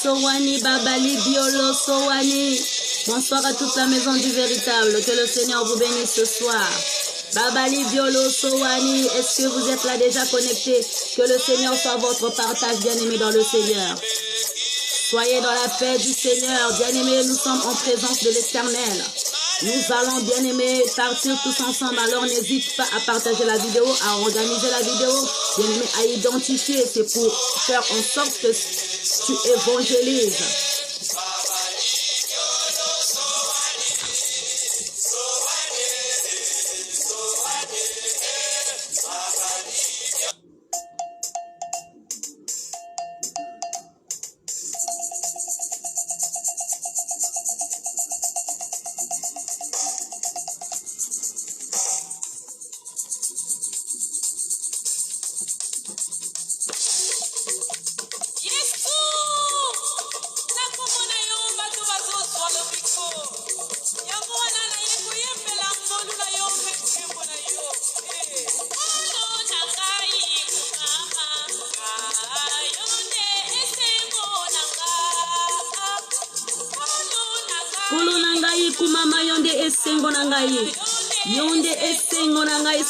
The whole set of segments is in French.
Sowani, Babali, Biolo, Sowani. Bonsoir à toute la maison du véritable. Que le Seigneur vous bénisse ce soir. Babali, Biolo, Sowani. Est-ce que vous êtes là déjà connectés? Que le Seigneur soit votre partage, bien-aimé dans le Seigneur. Soyez dans la paix du Seigneur. Bien-aimés, nous sommes en présence de l'Éternel. Nous allons, bien-aimés, partir tous ensemble. Alors n'hésite pas à partager la vidéo, à organiser la vidéo, bien-aimés, à identifier. C'est pour faire en sorte que tu évangélises.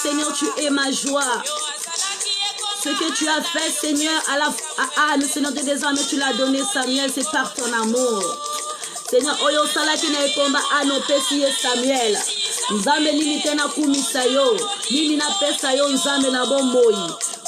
Seigneur, tu es ma joie. Ce que tu as fait, Seigneur, le Seigneur de désormais, tu l'as donné, Samuel, c'est par ton amour. Seigneur, oyo salaki na ekomba anopesi Samuel. Nzambe nini tena kumisa yo. Nini na pesa yo nzambe na bomoi.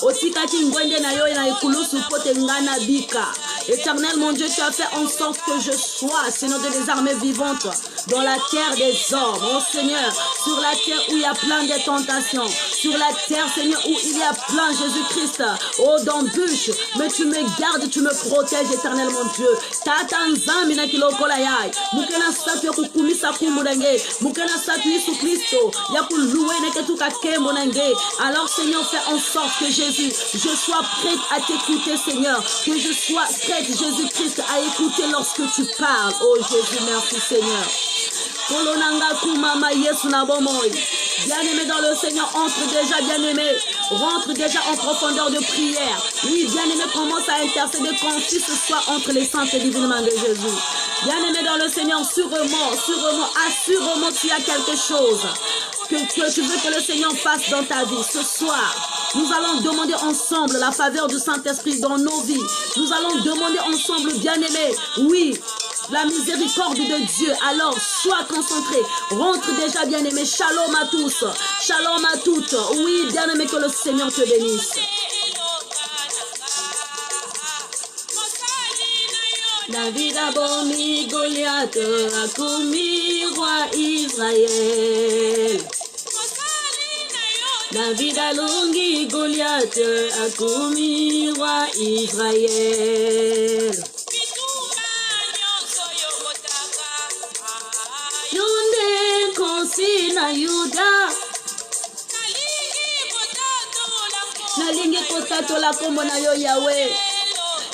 Otikaki ngwende na yo na ekulusu pote ngana bika. Éternel, mon Dieu, tu as fait en sorte que je sois, Seigneur de des armées vivantes, dans la terre des hommes. Oh Seigneur, sur la terre où il y a plein de tentations, sur la terre, Seigneur, où il y a plein, Jésus-Christ, oh, d'embûches, mais tu me gardes, tu me protèges, éternel, mon Dieu. Tata nzambi na kilokola yai, mukena satu ya kukumisa kumurenge, mukena satu Yesu Christo, ya kuluwe na ketuka kembo nange. Alors, Seigneur, fais en sorte que Jésus, je sois prête à t'écouter, Seigneur, que je sois prête, Jésus-Christ, à écouter lorsque tu parles. Oh Jésus, merci, Seigneur. Bien-aimé dans le Seigneur, entre déjà, bien-aimé, rentre déjà en profondeur de prière. Oui, bien-aimé, commence à intercéder, confie ce soir entre les saintes et divines mains de Jésus. Bien-aimé dans le Seigneur, sûrement, assurément, tu as quelque chose que tu veux que le Seigneur fasse dans ta vie. Ce soir, nous allons demander ensemble la faveur du Saint-Esprit dans nos vies. Nous allons demander ensemble, bien-aimé, oui, la miséricorde de Dieu. Alors, sois concentré. Rentre déjà, bien-aimé. Shalom à tous. Shalom à toutes. Oui, bien-aimé, que le Seigneur te bénisse. David a bomi Goliath, a commis roi Israël. David a longi Goliath, a commis roi Israël. Yonde konsi na Yuda, nalingi kotato la kombo na yo Yahweh.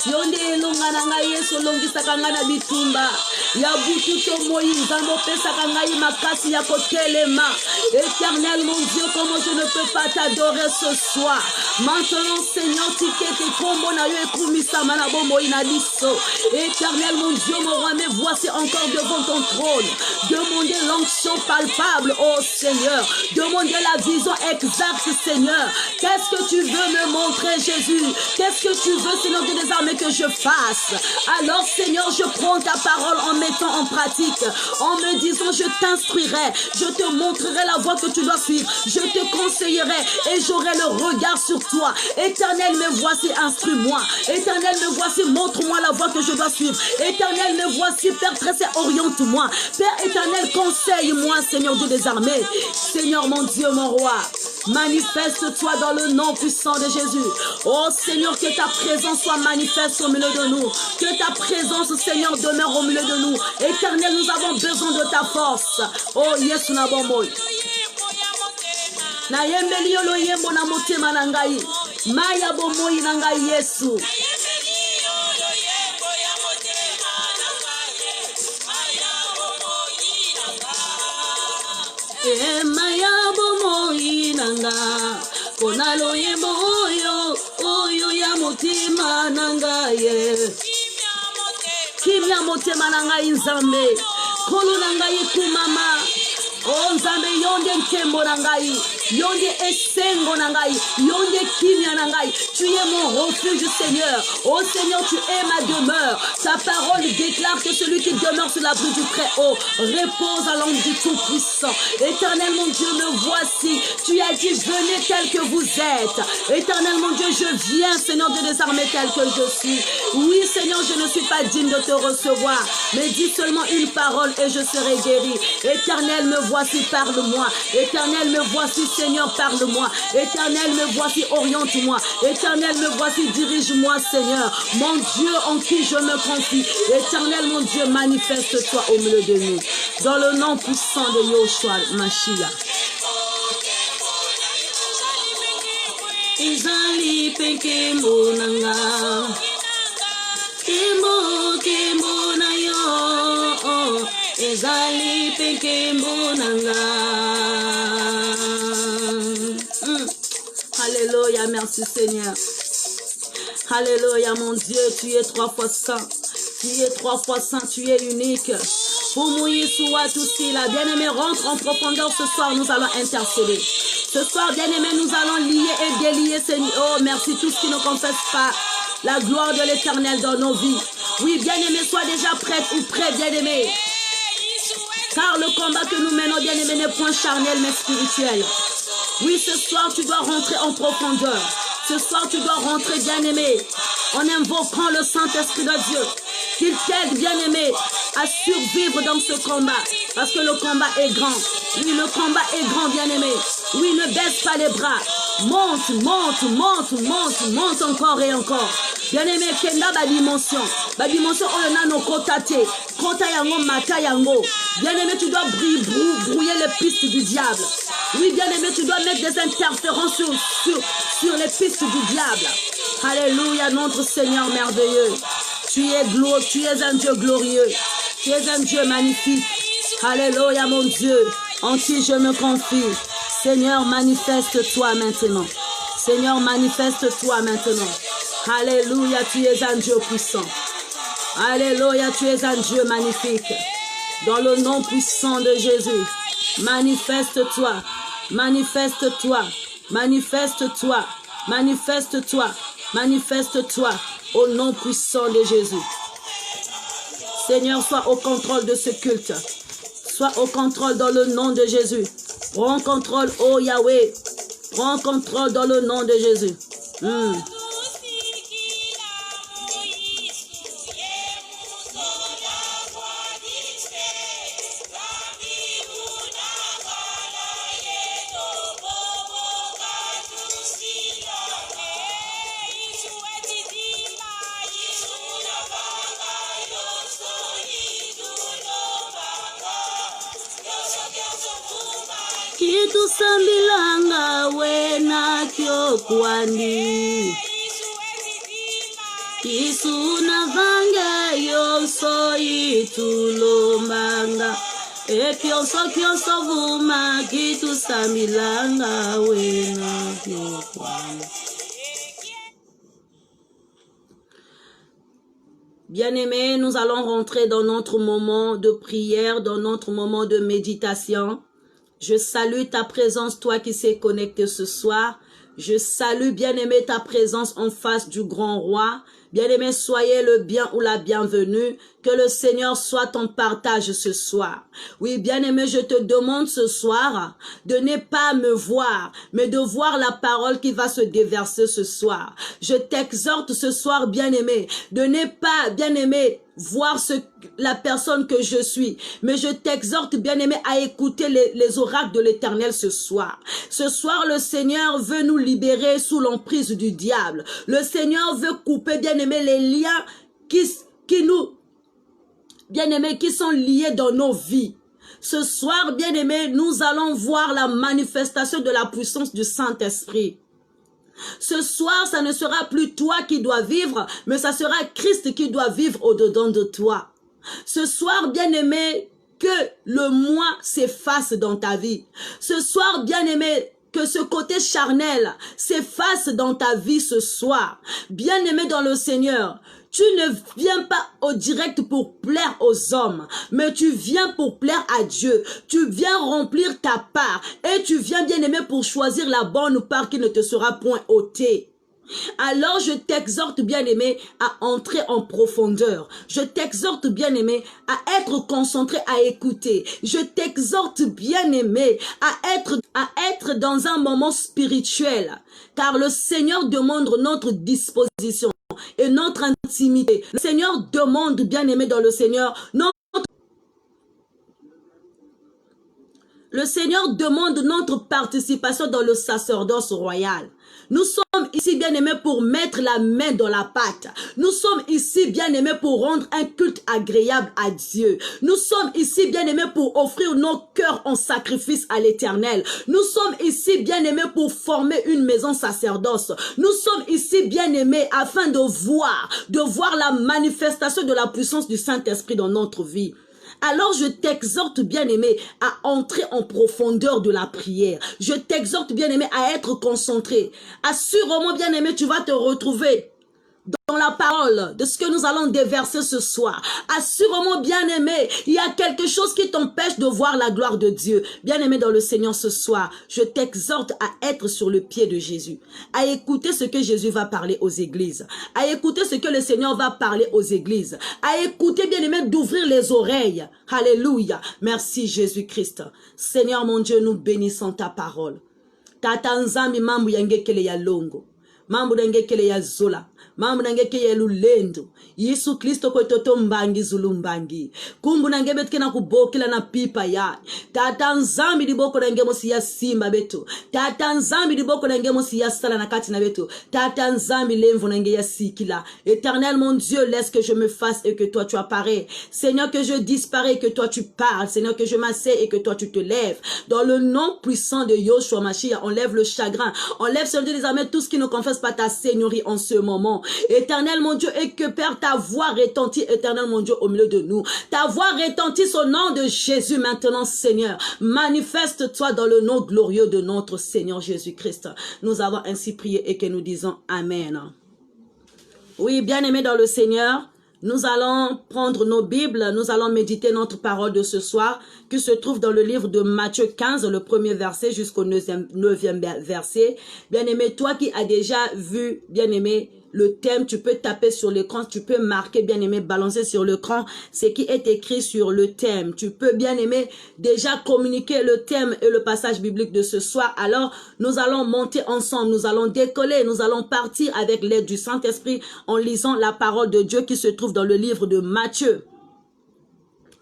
yonde elonga na ngai Yesu longisaka ngai na bitumba ya butu to moi nzambe opesaka ngai makasi ya kotelema. Éternel mon Dieu, comment je ne peux pas t'adorer ce soir. Maintenant Seigneur tikete kombo na yo ekumisama na bomoi na biso. Éternel mon Dieu, mon roi, me voici encore devant ton trône. Demandez l'onction palpable, oh Seigneur. Demandez la vision exacte, Seigneur. Qu'est-ce que tu veux me montrer, Jésus? Qu'est-ce que tu veux, Seigneur, de désarmer que je fasse? Alors, Seigneur, je prends ta parole en mettant en pratique, en me disant, je t'instruirai, je te montrerai la voie que tu dois suivre, je te conseillerai et j'aurai le regard sur toi. Éternel, me voici, instruis-moi. Éternel, me voici, montre-moi la voie que je dois suivre. Éternel, me voici, Père très saint, oriente-moi. Père éternel, conseille-moi, Seigneur Dieu des armées. Seigneur mon Dieu, mon roi, manifeste-toi dans le nom puissant de Jésus. Oh Seigneur, que ta présence soit manifeste au milieu de nous. Que ta présence, Seigneur, demeure au milieu de nous. Éternel, nous avons besoin de ta force. Oh Yesu na bomboy. Na yembeli yolo yembo na motema na ngai. Maya bomoi na ngai Yesu. Maya bomoi na nga. Kona lo yembo oyo ya motema na ngai. Kimya motema na ngai nzambe. Kolo na ngai kumama. Oh nzambe yonde nkembo na ngai. Yonde esengo na ngai. Yonde kimya na ngai. Tu es mon refuge, Seigneur. Oh Seigneur, tu es ma demeure. Ta parole déclare que celui qui demeure sur l'abri du Très-Haut repose à l'ombre du Tout-Puissant. Éternel mon Dieu, me voici. Tu as dit, venez tel que vous êtes. Éternel mon Dieu, je viens, Seigneur, de désarmer tel que je suis. Oui, Seigneur, je ne suis pas digne de te recevoir. Mais dis seulement une parole et je serai guéri. Éternel, me voici, parle-moi. Éternel, me voici, Seigneur, parle-moi. Éternel, me voici, oriente-moi. Éternel, me voici, dirige-moi, Seigneur. Mon Dieu, en qui je me confie. Éternel, mon Dieu, manifeste-toi au milieu de nous. Dans le nom puissant de Yoshua Mashiach. Izali peke monanga. Kembo na yo. Izali peke monanga. Alléluia, merci Seigneur. Alléluia, mon Dieu, tu es 3 fois saint. Tu es 3 fois saint, tu es unique. Pour Moïse, soit aussi la bien-aimée rentre en profondeur ce soir, nous allons intercéder. Ce soir, bien-aimé, nous allons lier et délier, Seigneur. Oh, merci tous qui ne confessent pas la gloire de l'Éternel dans nos vies. Oui, bien-aimé, sois déjà prête ou prêt, bien-aimé. Car le combat que nous menons, bien-aimé, n'est point charnel, mais spirituel. Oui, ce soir, tu dois rentrer en profondeur. Ce soir, tu dois rentrer, bien-aimé, en invoquant le Saint-Esprit de Dieu. Qu'il t'aide, bien-aimé, à survivre dans ce combat. Parce que le combat est grand. Oui, le combat est grand, bien-aimé. Oui, ne baisse pas les bras. Monte, monte, monte, monte, monte encore et encore. Bien-aimé, kenda ba dimension. Ba dimension, on a nos kotate. Kota yango, mata yango. Bien-aimé, tu dois brouiller les pistes du diable. Oui, bien-aimé, tu dois mettre des interférences sur les pistes du diable. Alléluia, notre Seigneur merveilleux. Tu es un Dieu glorieux. Tu es un Dieu magnifique. Alléluia, mon Dieu, en qui je me confie. Seigneur, manifeste-toi maintenant. Seigneur, manifeste-toi maintenant. Alléluia, tu es un Dieu puissant. Alléluia, tu es un Dieu magnifique. Dans le nom puissant de Jésus, manifeste-toi, manifeste-toi, manifeste-toi, manifeste-toi, manifeste-toi au nom puissant de Jésus. Seigneur, sois au contrôle de ce culte. Sois au contrôle dans le nom de Jésus. Prends contrôle, oh Yahweh. Prends contrôle dans le nom de Jésus. Kitu sambilanga wena kyo kwandi Kisu nyonso itulomanga. Ekionso vuma kitusamilanga wena kwana. Bien-aimés, nous allons rentrer dans notre moment de prière, dans notre moment de méditation. Je salue ta présence, toi qui s'es connecté ce soir. Je salue, bien-aimé, ta présence en face du grand roi. Bien-aimé, soyez le bien ou la bienvenue. Que le Seigneur soit ton partage ce soir. Oui, bien-aimé, je te demande ce soir de ne pas me voir, mais de voir la parole qui va se déverser ce soir. Je t'exhorte ce soir, bien-aimé, de ne pas, bien-aimé, voir la personne que je suis. Mais je t'exhorte, bien-aimé, à écouter les oracles de l'Éternel ce soir. Ce soir, le Seigneur veut nous libérer sous l'emprise du diable. Le Seigneur veut couper, bien-aimé, les liens qui nous, bien-aimés, qui sont liés dans nos vies. Ce soir, bien-aimés, nous allons voir la manifestation de la puissance du Saint-Esprit. Ce soir, ça ne sera plus toi qui dois vivre, mais ça sera Christ qui doit vivre au-dedans de toi. Ce soir, bien-aimé, que le moi s'efface dans ta vie. Ce soir, bien-aimé, que ce côté charnel s'efface dans ta vie ce soir. Bien-aimé dans le Seigneur, tu ne viens pas au direct pour plaire aux hommes, mais tu viens pour plaire à Dieu. Tu viens remplir ta part et tu viens, bien-aimé, pour choisir la bonne part qui ne te sera point ôtée. Alors je t'exhorte, bien-aimé, à entrer en profondeur. Je t'exhorte, bien-aimé, à être concentré, à écouter. Je t'exhorte, bien-aimé, à être dans un moment spirituel. Car le Seigneur demande notre disposition et notre intimité. Le Seigneur demande, bien-aimé dans le Seigneur, le Seigneur demande notre participation dans le sacerdoce royal. Nous sommes ici, bien-aimés, pour mettre la main dans la pâte. Nous sommes ici, bien-aimés, pour rendre un culte agréable à Dieu. Nous sommes ici, bien-aimés, pour offrir nos cœurs en sacrifice à l'Éternel. Nous sommes ici, bien-aimés, pour former une maison sacerdoce. Nous sommes ici, bien-aimés, afin de voir la manifestation de la puissance du Saint-Esprit dans notre vie. Alors je t'exhorte, bien-aimé, à entrer en profondeur de la prière. Je t'exhorte, bien-aimé, à être concentré. Assurément, bien-aimé, tu vas te retrouver dans la parole de ce que nous allons déverser ce soir. Assurément, bien-aimé, il y a quelque chose qui t'empêche de voir la gloire de Dieu. Bien-aimé dans le Seigneur ce soir, je t'exhorte à être sur le pied de Jésus, à écouter ce que Jésus va parler aux églises, à écouter ce que le Seigneur va parler aux églises, à écouter, bien-aimé, d'ouvrir les oreilles. Alléluia. Merci Jésus-Christ. Seigneur mon Dieu, nous bénissons ta parole. Tata nzambi mambo yangekele ya longo. Mambo yangekele ya zola. Mambo nangeke ya lulendo. Yesu Kristo ko toto mbangi zulumbangi. Kumbu nange betke na kubokila na pipa ya. Tata nzambi diboko nange mosi ya simba beto. Tata nzambi diboko nange mosi ya sala na kati na beto. Tata nzambi lemvo nange ya sikila. Éternel mon Dieu, laisse que je me fasse et que toi tu apparais. Seigneur, que je disparais et que toi tu parles. Seigneur, que je m'assais et que toi tu te lèves. Dans le nom puissant de Yoshua Mashiach, enlève le chagrin. Enlève, Seigneur Dieu, des armées, tout ce qui ne confesse pas ta seigneurie en ce moment. Éternel mon Dieu, et que Père, ta voix retentit, éternel mon Dieu, au milieu de nous. Ta voix retentit au nom de Jésus maintenant, Seigneur. Manifeste-toi dans le nom glorieux de notre Seigneur Jésus-Christ. Nous avons ainsi prié et que nous disons Amen. Oui, bien-aimés dans le Seigneur, nous allons prendre nos Bibles, nous allons méditer notre parole de ce soir, qui se trouve dans le livre de Matthieu 15, le premier verset jusqu'au 9e verset. Bien-aimé, toi qui as déjà vu, bien-aimé, le thème, tu peux taper sur l'écran, tu peux marquer, bien-aimé, balancer sur l'écran ce qui est écrit sur le thème. Tu peux, bien-aimé, déjà communiquer le thème et le passage biblique de ce soir. Alors, nous allons monter ensemble, nous allons décoller, nous allons partir avec l'aide du Saint-Esprit en lisant la parole de Dieu qui se trouve dans le livre de Matthieu.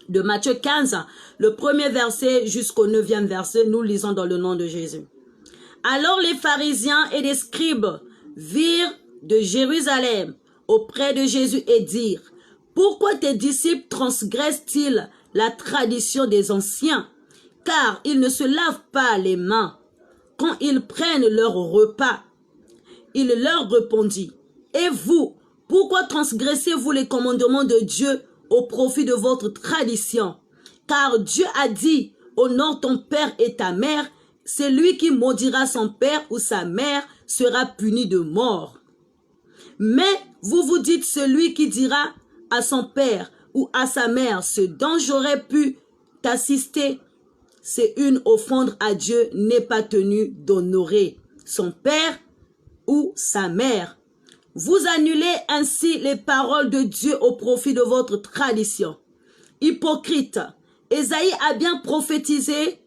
De Matthieu 15, le premier verset jusqu'au 9e verset, nous lisons dans le nom de Jésus. Alors les pharisiens et les scribes virent de Jérusalem auprès de Jésus et dirent: pourquoi tes disciples transgressent-ils la tradition des anciens? Car ils ne se lavent pas les mains quand ils prennent leur repas. Il leur répondit: et vous, pourquoi transgressez-vous les commandements de Dieu au profit de votre tradition. Car Dieu a dit, honore ton père et ta mère, celui qui maudira son père ou sa mère sera puni de mort. Mais vous vous dites, celui qui dira à son père ou à sa mère, ce dont j'aurais pu t'assister, c'est une offrande à Dieu, n'est pas tenu d'honorer son père ou sa mère. Vous annulez ainsi les paroles de Dieu au profit de votre tradition. Hypocrite, Ésaïe a bien prophétisé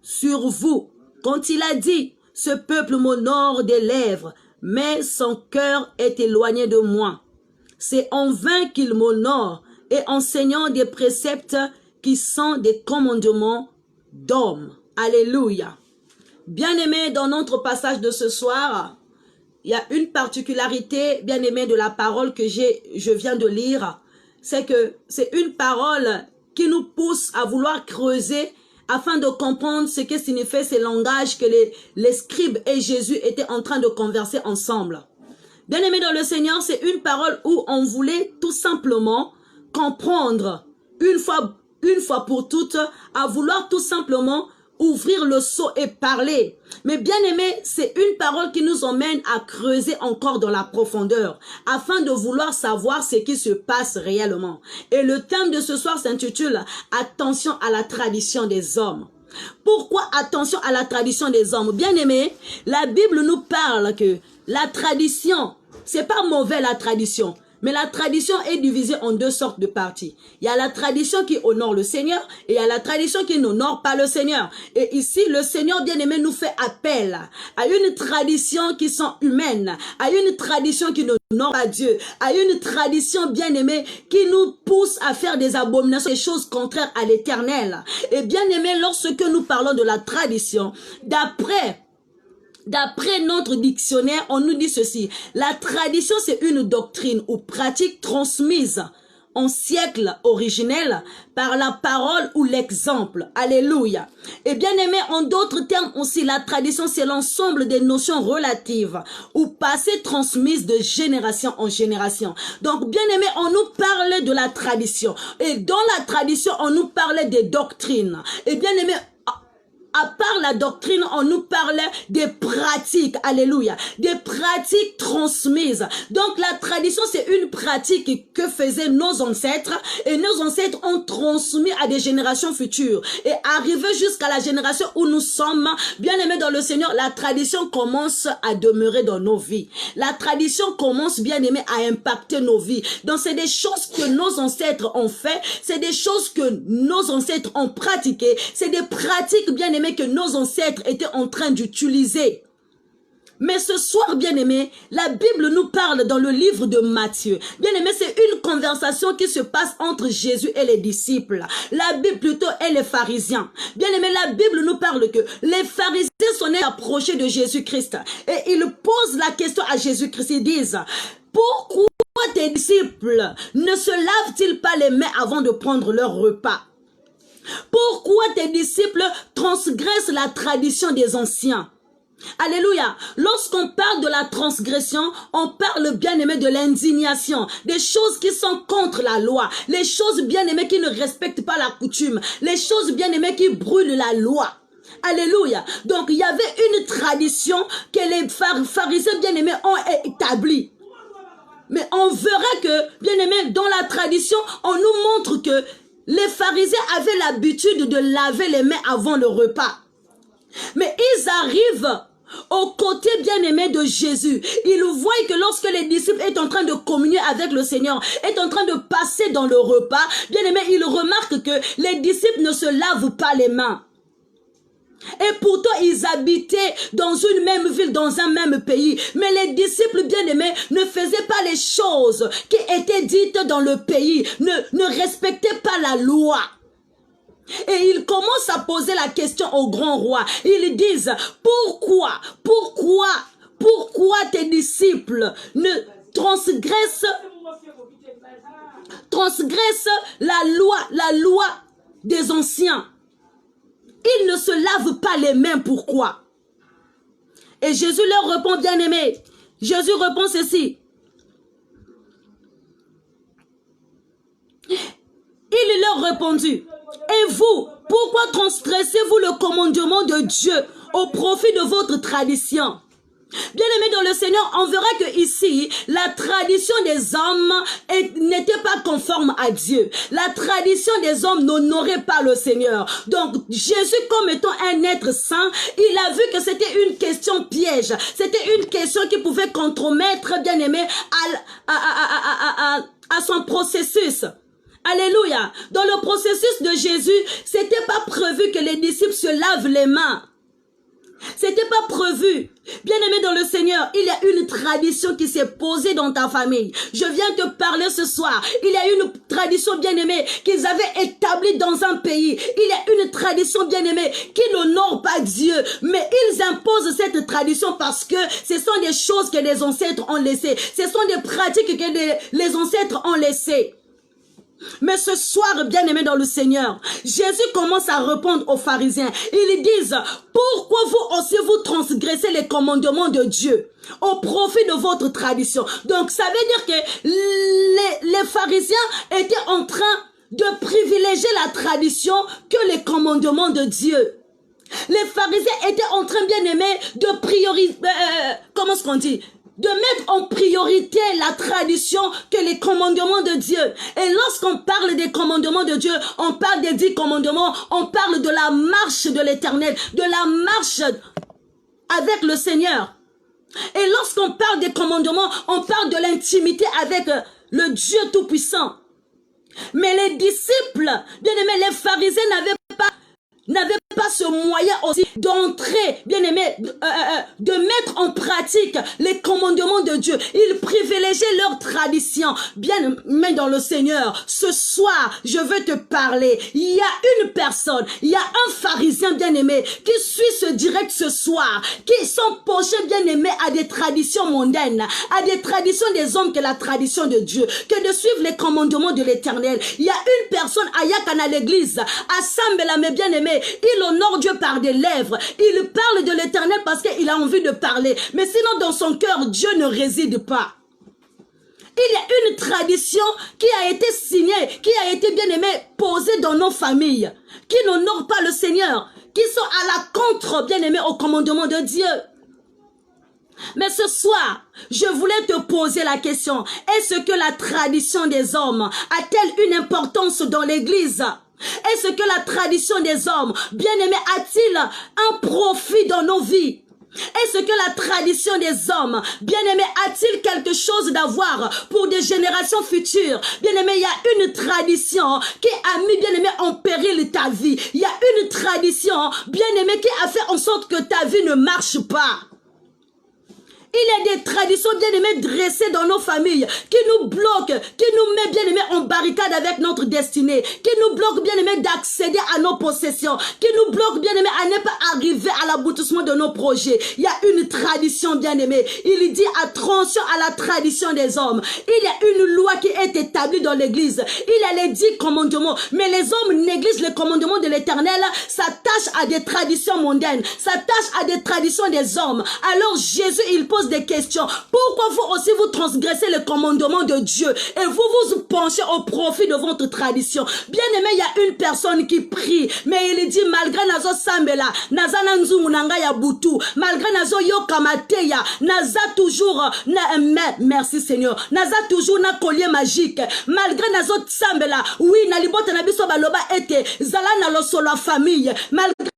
sur vous quand il a dit, ce peuple m'honore des lèvres, mais son cœur est éloigné de moi. C'est en vain qu'il m'honore et enseignant des préceptes qui sont des commandements d'hommes. Alléluia. Bien-aimés, dans notre passage de ce soir, il y a une particularité, bien-aimés, de la parole que je viens de lire. C'est que c'est une parole qui nous pousse à vouloir creuser afin de comprendre ce que signifiait ces langages que les scribes et Jésus étaient en train de converser ensemble. Bien-aimés dans le Seigneur, c'est une parole où on voulait tout simplement comprendre une fois pour toutes, à vouloir tout simplement ouvrir le seau et parler. Mais bien aimé, c'est une parole qui nous emmène à creuser encore dans la profondeur, afin de vouloir savoir ce qui se passe réellement. Et le thème de ce soir s'intitule « Attention à la tradition des hommes ». Pourquoi attention à la tradition des hommes? Bien aimé, la Bible nous parle que la tradition, c'est pas mauvais la tradition. Mais la tradition est divisée en deux sortes de parties. Il y a la tradition qui honore le Seigneur et il y a la tradition qui n'honore pas le Seigneur. Et ici, le Seigneur bien-aimé nous fait appel à une tradition qui sont humaines, à une tradition qui n'honore pas Dieu, à une tradition bien-aimée qui nous pousse à faire des abominations, des choses contraires à l'Éternel. Et bien-aimé, lorsque nous parlons de la tradition, D'après notre dictionnaire, on nous dit ceci. La tradition, c'est une doctrine ou pratique transmise en siècle originel par la parole ou l'exemple. Alléluia. Et bien aimé, en d'autres termes aussi, la tradition, c'est l'ensemble des notions relatives ou passées transmises de génération en génération. Donc, bien aimé, on nous parlait de la tradition. Et dans la tradition, on nous parlait des doctrines. Et bien aimé, à part la doctrine, on nous parlait des pratiques, alléluia, des pratiques transmises. Donc la tradition, c'est une pratique que faisaient nos ancêtres et nos ancêtres ont transmis à des générations futures. Et arrivé jusqu'à la génération où nous sommes, bien aimés dans le Seigneur, la tradition commence à demeurer dans nos vies. La tradition commence, bien aimé, à impacter nos vies. Donc c'est des choses que nos ancêtres ont fait, c'est des choses que nos ancêtres ont pratiquées, c'est des pratiques, bien aimé, que nos ancêtres étaient en train d'utiliser. Mais ce soir, bien-aimé, la Bible nous parle dans le livre de Matthieu. Bien-aimé, c'est une conversation qui se passe entre Jésus et les disciples. La Bible plutôt et les pharisiens. Bien-aimé, la Bible nous parle que les pharisiens sont approchés de Jésus-Christ. Et ils posent la question à Jésus-Christ. Ils disent, pourquoi tes disciples ne se lavent-ils pas les mains avant de prendre leur repas? Pourquoi tes disciples transgressent la tradition des anciens? Alléluia. Lorsqu'on parle de la transgression, on parle bien aimé de l'indignation, des choses qui sont contre la loi, les choses bien aimées qui ne respectent pas la coutume, les choses bien aimées qui brûlent la loi. Alléluia. Donc il y avait une tradition que les pharisiens bien aimés ont établie. Mais on verra que, bien aimé, dans la tradition, on nous montre que les pharisiens avaient l'habitude de laver les mains avant le repas. Mais ils arrivent au côté bien-aimé de Jésus. Ils voient que lorsque les disciples sont en train de communier avec le Seigneur, sont en train de passer dans le repas, bien-aimé, ils remarquent que les disciples ne se lavent pas les mains. Et pourtant, ils habitaient dans une même ville, dans un même pays. Mais les disciples bien-aimés ne faisaient pas les choses qui étaient dites dans le pays, ne respectaient pas la loi. Et ils commencent à poser la question au grand roi. Ils disent, pourquoi tes disciples ne transgressent la loi des anciens? Ils ne se lavent pas les mains, pourquoi? Et Jésus leur répond, bien-aimé. Jésus répond ceci. Il leur répondit, et vous, pourquoi transgressez-vous le commandement de Dieu au profit de votre tradition? Bien-aimés dans le Seigneur, on verra que ici, la tradition des hommes n'était pas conforme à Dieu. La tradition des hommes n'honorait pas le Seigneur. Donc, Jésus, comme étant un être saint, il a vu que c'était une question piège. C'était une question qui pouvait compromettre, bien-aimé, à son processus. Alléluia. Dans le processus de Jésus, c'était pas prévu que les disciples se lavent les mains. C'était pas prévu. Bien-aimé dans le Seigneur, il y a une tradition qui s'est posée dans ta famille. Je viens te parler ce soir. Il y a une tradition, bien-aimée, qu'ils avaient établie dans un pays. Il y a une tradition, bien-aimée, qui n'honore pas Dieu. Mais ils imposent cette tradition parce que ce sont des choses que les ancêtres ont laissées. Ce sont des pratiques que les ancêtres ont laissées. Mais ce soir, bien-aimés dans le Seigneur, Jésus commence à répondre aux pharisiens. Ils disent, pourquoi vous aussi vous transgressez les commandements de Dieu au profit de votre tradition? Donc ça veut dire que les pharisiens étaient en train de privilégier la tradition que les commandements de Dieu. Les pharisiens étaient en train, bien-aimés, de prioriser, comment est-ce qu'on dit? De mettre en priorité la tradition que les commandements de Dieu. Et lorsqu'on parle des commandements de Dieu, on parle des 10 commandements, on parle de la marche de l'Éternel, de la marche avec le Seigneur. Et lorsqu'on parle des commandements, on parle de l'intimité avec le Dieu Tout-Puissant. Mais les disciples, bien-aimés, les pharisiens n'avaient pas ce moyen aussi d'entrer, bien aimé, de mettre en pratique les commandements de Dieu. Ils privilégiaient leur tradition. Bien aimé dans le Seigneur, ce soir, je veux te parler. Il y a une personne, il y a un pharisien bien aimé qui suit ce direct ce soir, qui sont penchés bien aimés à des traditions mondaines, à des traditions des hommes que la tradition de Dieu, que de suivre les commandements de l'Éternel. Il y a une personne à Yakan à l'église, à Sambela, mais bien aimé, il honore Dieu par des lèvres. Il parle de l'Éternel parce qu'il a envie de parler. Mais sinon, dans son cœur, Dieu ne réside pas. Il y a une tradition qui a été signée, qui a été bien aimée, posée dans nos familles, qui n'honore pas le Seigneur, qui sont à la contre, bien aimé, au commandement de Dieu. Mais ce soir, je voulais te poser la question, est-ce que la tradition des hommes a-t-elle une importance dans l'église? Est-ce que la tradition des hommes, bien-aimés, a-t-il un profit dans nos vies? Est-ce que la tradition des hommes, bien-aimés, a-t-il quelque chose d'avoir pour des générations futures? Bien-aimés, il y a une tradition qui a mis, bien-aimé, en péril ta vie. Il y a une tradition, bien-aimé, qui a fait en sorte que ta vie ne marche pas. Il y a des traditions bien-aimées dressées dans nos familles qui nous bloquent, qui nous met bien-aimés en barricade avec notre destinée, qui nous bloquent bien-aimés d'accéder à nos possessions, qui nous bloquent bien-aimés à ne pas arriver à l'aboutissement de nos projets. Il y a une tradition bien-aimée. Il dit attention à la tradition des hommes. Il y a une loi qui est établie dans l'église. Il y a les 10 commandements, mais les hommes négligent les commandements de l'Éternel, s'attachent à des traditions mondaines, s'attachent à des traditions des hommes. Alors Jésus, il pose des questions. Pourquoi vous aussi vous transgressez le commandement de Dieu et vous vous penchez au profit de votre tradition? Bien aimé, il y a une personne qui prie, mais il dit malgré nazo sambela, naza nanzungu nanga ya butu, malgré nazo yokamateya, naza toujours merci Seigneur, naza toujours na collier magique, malgré nazo sambela, oui na libota na biso baloba ete zala na losolo famille, malgré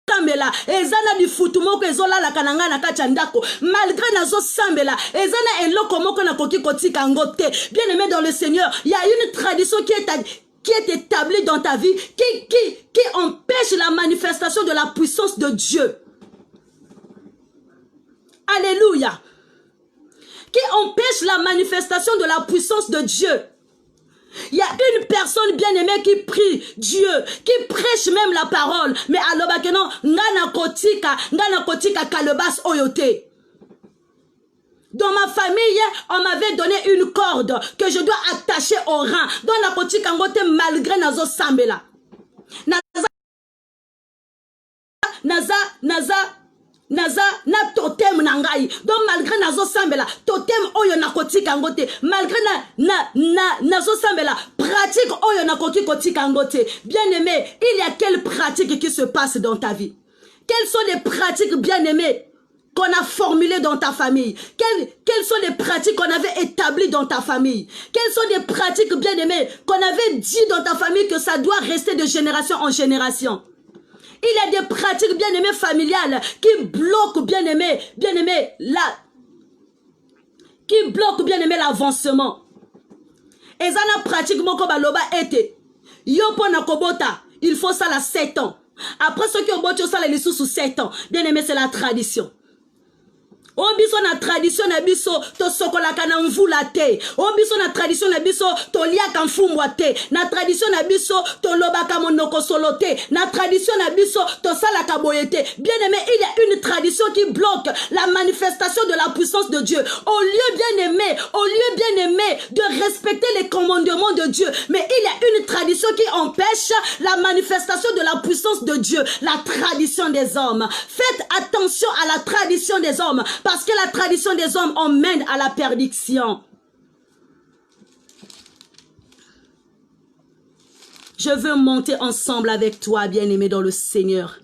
sambela ezana di futumo ko ezola la kananga na kacha ndako, malgré nazo sambela ezana eloko moko na koki kotika ngote. Bien aimé dans le Seigneur, il y a une tradition qui est établie dans ta vie qui empêche la manifestation de la puissance de Dieu. Alléluia. Qui empêche la manifestation de la puissance de Dieu. Il y a une personne bien-aimée qui prie Dieu, qui prêche même la parole, mais alors que non, ngana kotika kalebas oyote. Dans ma famille, on m'avait donné une corde que je dois attacher au rein. Dans la kotika ngote malgré nazo sambela. Naza naza na totem nangai. Donc malgré nazo sambela totem oyo nakotika ngote, malgré nazo sambela pratique oyo nakoki kotika ngote. Bien-aimé, il y a quelle pratique qui se passe dans ta vie? Quelles sont les pratiques, bien-aimées, qu'on a formulées dans ta famille? Quelles sont les pratiques qu'on avait établies dans ta famille? Quelles sont les pratiques, bien-aimées, qu'on avait dit dans ta famille que ça doit rester de génération en génération? Il y a des pratiques, bien-aimées, familiales qui bloquent, bien-aimé, qui bloquent, bien-aimé, l'avancement. Et ça n'a pratique moko baloba ete. Yo pona kobota, il faut ça à 7 ans. Après ceux qui ont boté ça les sous 7 ans. Bien-aimé, c'est la tradition. O biso na tradition na biso to sokolaka na mvula te. O biso na tradition na biso to liaka mfumbwa te. Na tradition na biso to lobaka monoko solo te. Na tradition na biso to salaka boye te. Bien-aimé, il y a une tradition qui bloque la manifestation de la puissance de Dieu. Au lieu bien-aimé de respecter les commandements de Dieu, mais il y a une tradition qui empêche la manifestation de la puissance de Dieu, la tradition des hommes. Faites attention à la tradition des hommes. Parce que la tradition des hommes emmène à la perdition. Je veux monter ensemble avec toi, bien-aimé dans le Seigneur.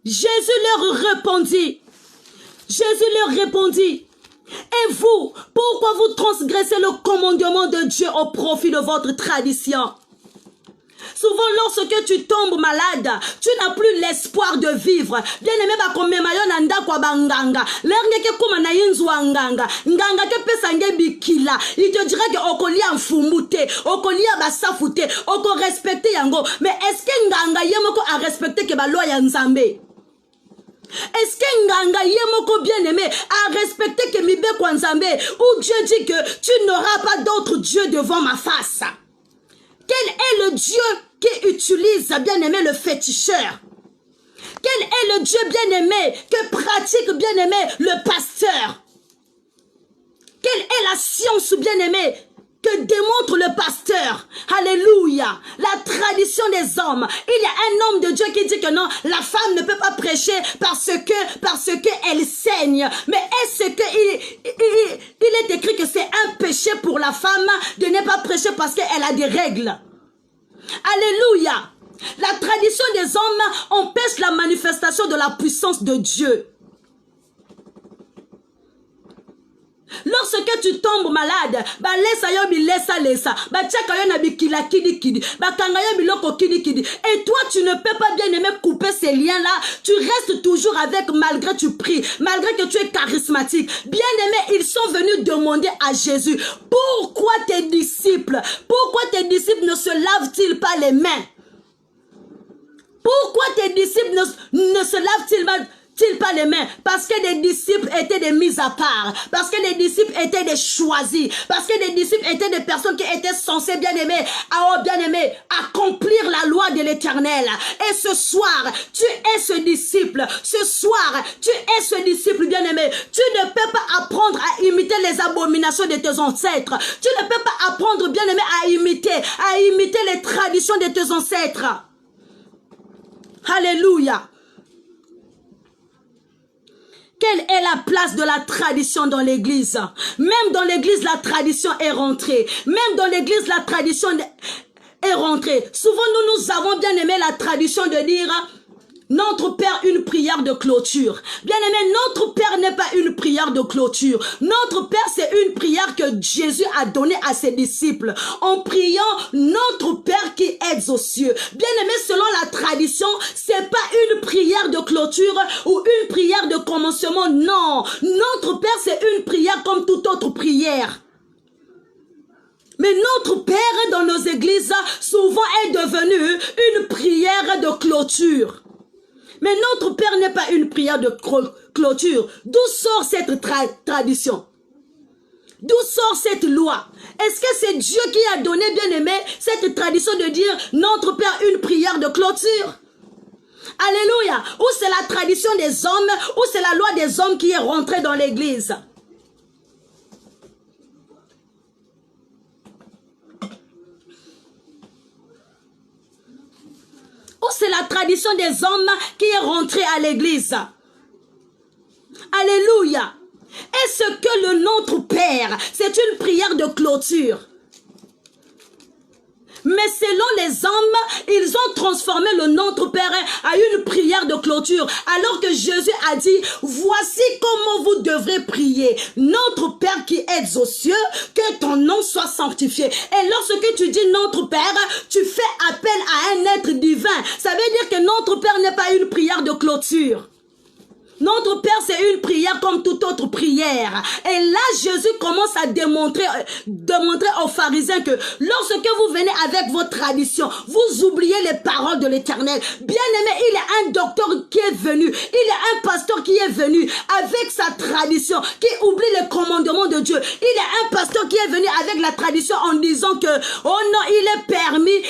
Jésus leur répondit. Et vous, pourquoi vous transgressez le commandement de Dieu au profit de votre tradition? Souvent, lorsque tu tombes malade, tu n'as plus l'espoir de vivre. Bien-aimé, il te dirait que okoli enfumute, okoli basafute, oko respecter yango. Mais est-ce que nganga yemoko a respecté que ba loi ya Nzambe? Est-ce que nganga yemoko bien-aimé a respecté que mibe kwa Nzambe, où Dieu dit que tu n'auras pas d'autre Dieu devant ma face? Quel est le Dieu qui utilise, bien-aimé, le féticheur? Quel est le Dieu, bien-aimé, que pratique, bien-aimé, le pasteur? Quelle est la science, bien-aimé, que démontre le pasteur? Alléluia. La tradition des hommes. Il y a un homme de Dieu qui dit que non, la femme ne peut pas prêcher parce que elle saigne. Mais est-ce que il est écrit que c'est un péché pour la femme de ne pas prêcher parce qu'elle a des règles? Alléluia. La tradition des hommes empêche la manifestation de la puissance de Dieu. Lorsque tu tombes malade, et toi tu ne peux pas, bien aimer, couper ces liens là. Tu restes toujours avec, malgré tu pries, malgré que tu es charismatique. Bien aimé, ils sont venus demander à Jésus, pourquoi tes disciples ne se lavent-ils pas les mains? Pourquoi tes disciples ne se lavent-ils pas les mains? Parce que les disciples étaient des mis à part, parce que les disciples étaient des choisis, parce que les disciples étaient des personnes qui étaient censées, bien aimés, accomplir la loi de l'Éternel. Et ce soir, tu es ce disciple. Ce soir, tu es ce disciple, bien aimé. Tu ne peux pas apprendre à imiter les abominations de tes ancêtres. Tu ne peux pas apprendre, bien aimé, à imiter les traditions de tes ancêtres. Alléluia. Quelle est la place de la tradition dans l'église? Même dans l'église, la tradition est rentrée. Même dans l'église, la tradition est rentrée. Souvent, nous avons bien aimé la tradition de dire notre Père, une prière de clôture. Bien aimé, notre Père n'est pas une prière de clôture. Notre Père, c'est une prière que Jésus a donnée à ses disciples en priant notre Père qui est aux cieux. Bien aimé, selon la tradition, c'est pas une prière de clôture ou une prière de commencement. Non, notre Père, c'est une prière comme toute autre prière. Mais notre Père dans nos églises souvent est devenu une prière de clôture. Mais notre Père n'est pas une prière de clôture. D'où sort cette tradition? D'où sort cette loi? Est-ce que c'est Dieu qui a donné, bien aimé, cette tradition de dire notre Père, une prière de clôture? Alléluia. Ou c'est la tradition des hommes, ou c'est la loi des hommes qui est rentrée dans l'église? Ou c'est la tradition des hommes qui est rentrée à l'église. Alléluia. Est-ce que le Notre Père, c'est une prière de clôture? Mais selon les hommes, ils ont transformé le Notre Père à une prière de clôture. Alors que Jésus a dit, voici comment vous devrez prier. Notre Père qui es aux cieux, que ton nom soit sanctifié. Et lorsque tu dis Notre Père, tu fais appel à un être divin. Ça veut dire que Notre Père n'est pas une prière de clôture. Notre Père, c'est une prière comme toute autre prière. Et là, Jésus commence à démontrer aux pharisiens que lorsque vous venez avec vos traditions, vous oubliez les paroles de l'Éternel. Bien-aimé, il y a un docteur qui est venu, il y a un pasteur qui est venu avec sa tradition, qui oublie les commandements de Dieu. Il y a un pasteur qui est venu avec la tradition en disant que, oh non, il est permis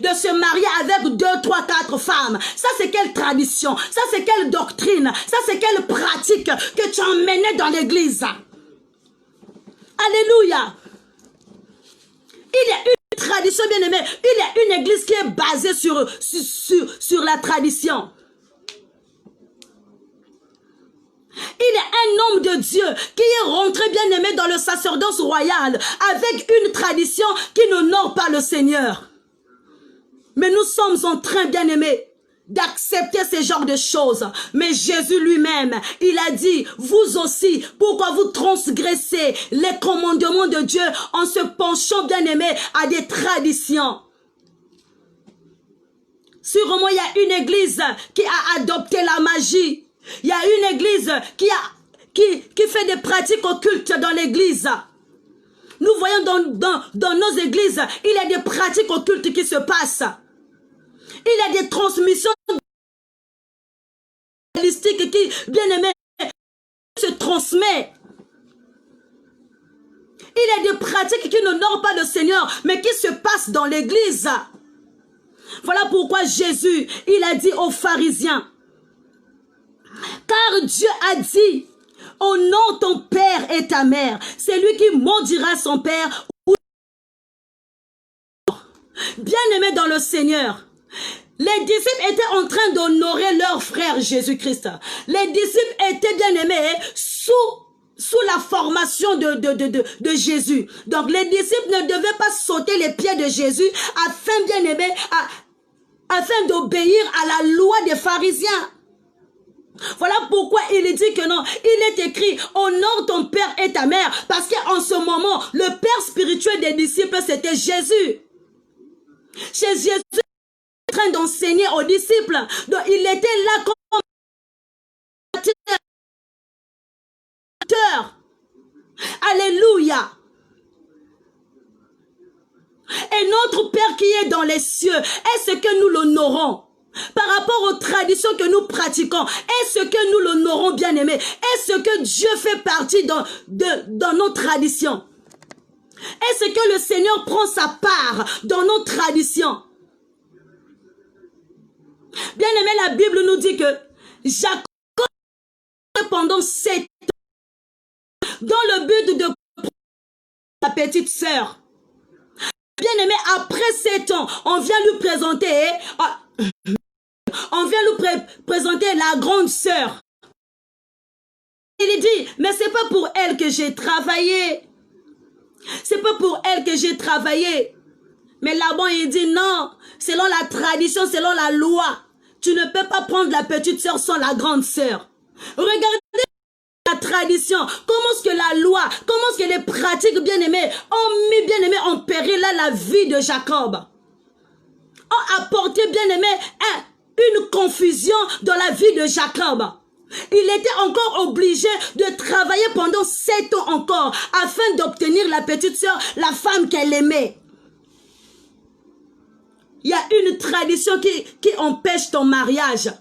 de se marier avec 2, 3, 4 femmes. Ça, c'est quelle tradition? Ça, c'est quelle doctrine? Ça, c'est quelle pratique que tu emmenais dans l'église? Alléluia. Il y a une tradition, bien aimée. Il y a une église qui est basée sur la tradition. Il y a un homme de Dieu qui est rentré, bien aimé, dans le sacerdoce royal avec une tradition qui n'honore pas le Seigneur. Mais nous sommes en train, bien aimé, d'accepter ce genre de choses. Mais Jésus lui-même, il a dit, vous aussi, pourquoi vous transgressez les commandements de Dieu en se penchant, bien aimé, à des traditions? Sûrement, il y a une église qui a adopté la magie. Il y a une église qui fait des pratiques occultes dans l'église. Nous voyons dans nos églises, il y a des pratiques occultes qui se passent. Il y a des transmissions holistiques qui, bien aimé, se transmettent. Il y a des pratiques qui n'honorent pas le Seigneur, mais qui se passent dans l'église. Voilà pourquoi Jésus, il a dit aux pharisiens, car Dieu a dit, honore ton père et ta mère. C'est lui qui maudira son père. Bien aimé dans le Seigneur, les disciples étaient en train d'honorer leur frère Jésus-Christ. Les disciples étaient, bien aimés, sous la formation de Jésus. Donc les disciples ne devaient pas sauter les pieds de Jésus afin, bien aimé, afin d'obéir à la loi des pharisiens. Voilà pourquoi il dit que non, il est écrit, honore ton père et ta mère, parce qu'en ce moment, le père spirituel des disciples, c'était Jésus. Chez Jésus, il était en train d'enseigner aux disciples, donc il était là comme acteur. Alléluia. Et notre Père qui est dans les cieux, est-ce que nous l'honorons? Par rapport aux traditions que nous pratiquons, est-ce que nous l'honorons, bien aimé? Est-ce que Dieu fait partie dans nos traditions? Est-ce que le Seigneur prend sa part dans nos traditions? Bien aimé, la Bible nous dit que Jacob pendant 7 ans dans le but de sa petite sœur. Bien aimé, après 7 ans, on vient lui présenter la grande sœur. Il dit, mais c'est pas pour elle que j'ai travaillé. C'est pas pour elle que j'ai travaillé. Mais là-bas, il dit, non, selon la tradition, selon la loi, tu ne peux pas prendre la petite sœur sans la grande sœur. Regardez la tradition, comment est-ce que la loi, comment est-ce que les pratiques bien-aimées ont mis bien-aimé en péril là la vie de Jacob. Ont apporté bien-aimé une confusion dans la vie de Jacob. Il était encore obligé de travailler pendant 7 ans encore afin d'obtenir la petite sœur, la femme qu'elle aimait. Il y a une tradition qui empêche ton mariage.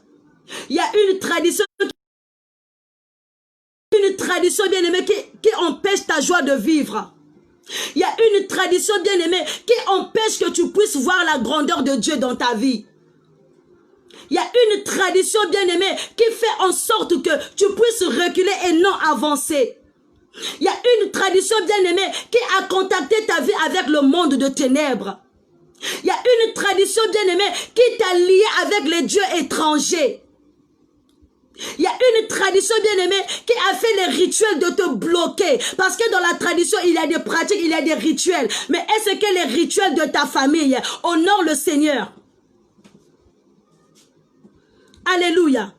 Il y a une tradition bien aimée qui empêche ta joie de vivre. Il y a une tradition bien aimée qui empêche que tu puisses voir la grandeur de Dieu dans ta vie. Il y a une tradition bien aimée qui fait en sorte que tu puisses reculer et non avancer. Il y a une tradition bien aimée qui a contacté ta vie avec le monde de ténèbres. Il y a une tradition bien-aimée qui t'a lié avec les dieux étrangers. Il y a une tradition bien-aimée qui a fait les rituels de te bloquer. Parce que dans la tradition, il y a des pratiques, il y a des rituels. Mais est-ce que les rituels de ta famille honorent le Seigneur? Alléluia.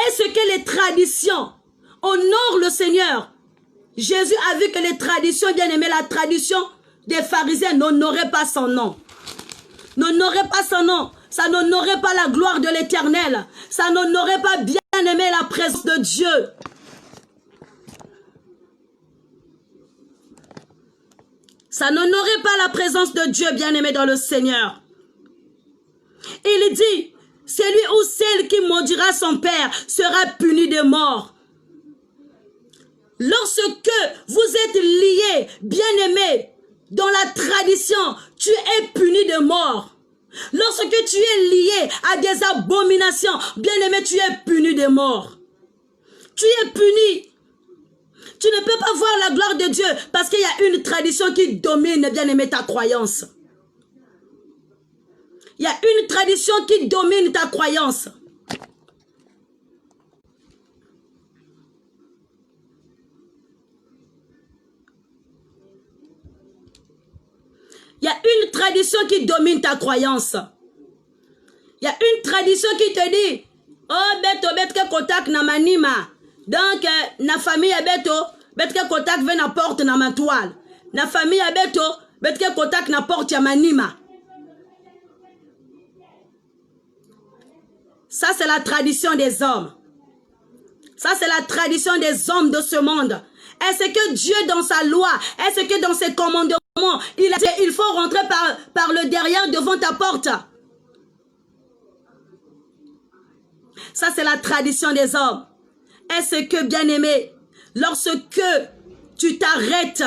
Est-ce que les traditions honorent le Seigneur? Jésus a vu que les traditions, bien-aimées, la tradition des pharisiens n'honorait pas son nom. N'honorait pas son nom. Ça n'honorait pas la gloire de l'Éternel. Ça n'honorait pas, bien-aimé, la présence de Dieu. Ça n'honorait pas la présence de Dieu, bien-aimé, dans le Seigneur. Il dit, celui ou celle qui maudira son père sera puni de mort. Lorsque vous êtes liés, bien-aimés, dans la tradition, tu es puni de mort. Lorsque tu es lié à des abominations, bien-aimé, tu es puni de mort. Tu es puni. Tu ne peux pas voir la gloire de Dieu parce qu'il y a une tradition qui domine, bien-aimé, ta croyance. Il y a une tradition qui domine ta croyance. Il y a une tradition qui domine ta croyance. Il y a une tradition qui te dit, oh, beto, betke kontak na manima. Donc, na famille beto, betke kontak ve na porte na ma toile. Na famille beto, betke kontak na porte ya manima. Ça, c'est la tradition des hommes. Ça, c'est la tradition des hommes de ce monde. Est-ce que Dieu, dans sa loi, est-ce que dans ses commandements, il a dit, il faut rentrer par le derrière devant ta porte? Ça, c'est la tradition des hommes. Est-ce que, bien-aimé, lorsque tu t'arrêtes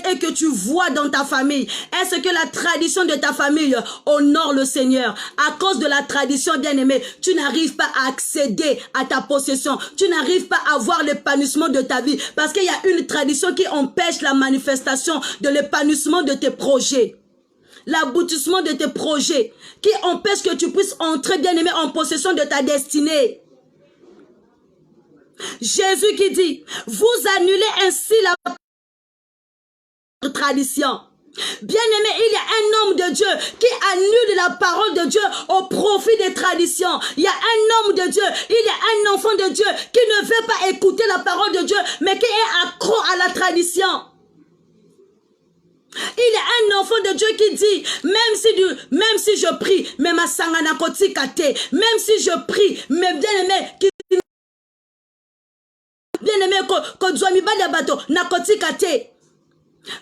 et que tu vois dans ta famille, est-ce que la tradition de ta famille honore le Seigneur? À cause de la tradition, bien-aimé, tu n'arrives pas à accéder à ta possession. Tu n'arrives pas à voir l'épanouissement de ta vie. Parce qu'il y a une tradition qui empêche la manifestation de l'épanouissement de tes projets. L'aboutissement de tes projets. Qui empêche que tu puisses entrer, bien-aimé, en possession de ta destinée. Jésus qui dit, vous annulez ainsi la tradition. Bien-aimé, il y a un homme de Dieu qui annule la parole de Dieu au profit des traditions. Il y a un homme de Dieu, il y a un enfant de Dieu qui ne veut pas écouter la parole de Dieu, mais qui est accro à la tradition. Il y a un enfant de Dieu qui dit, même si je prie, mais ma sangana koti kate, même si je prie, mais bien-aimé, bien-aimé,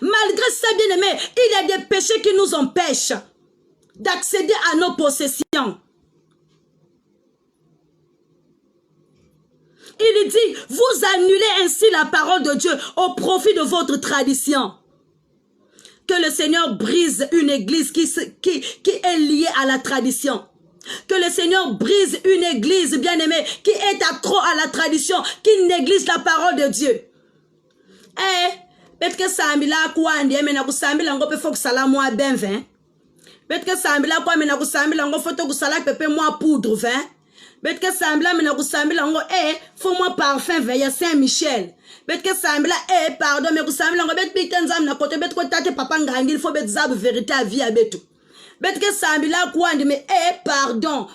malgré ça, bien-aimé, il y a des péchés qui nous empêchent d'accéder à nos possessions. Il dit, vous annulez ainsi la parole de Dieu au profit de votre tradition. Que le Seigneur brise une église qui est liée à la tradition. Que le Seigneur brise une église, bien-aimée, qui est accro à la tradition, qui néglige la parole de Dieu. Peut-être que Sambila Kouandi, mais n'a Sambila ngo pe faut que sala moi ben vin. Peut-être que Sambila quoi mais n'a Sambila ngo faut que sala pepe moi poudre vin. Peut-être que Sambila mais n'a Sambila ngo faut moi parfum vin Saint-Michel. Bet que Sambila pardon mais Sambila ngo bet pikanzam na côté bet ko tate papa ngangi il faut bet zab vérité à vie à betu. Bet que Sambila Kouandi mais pardon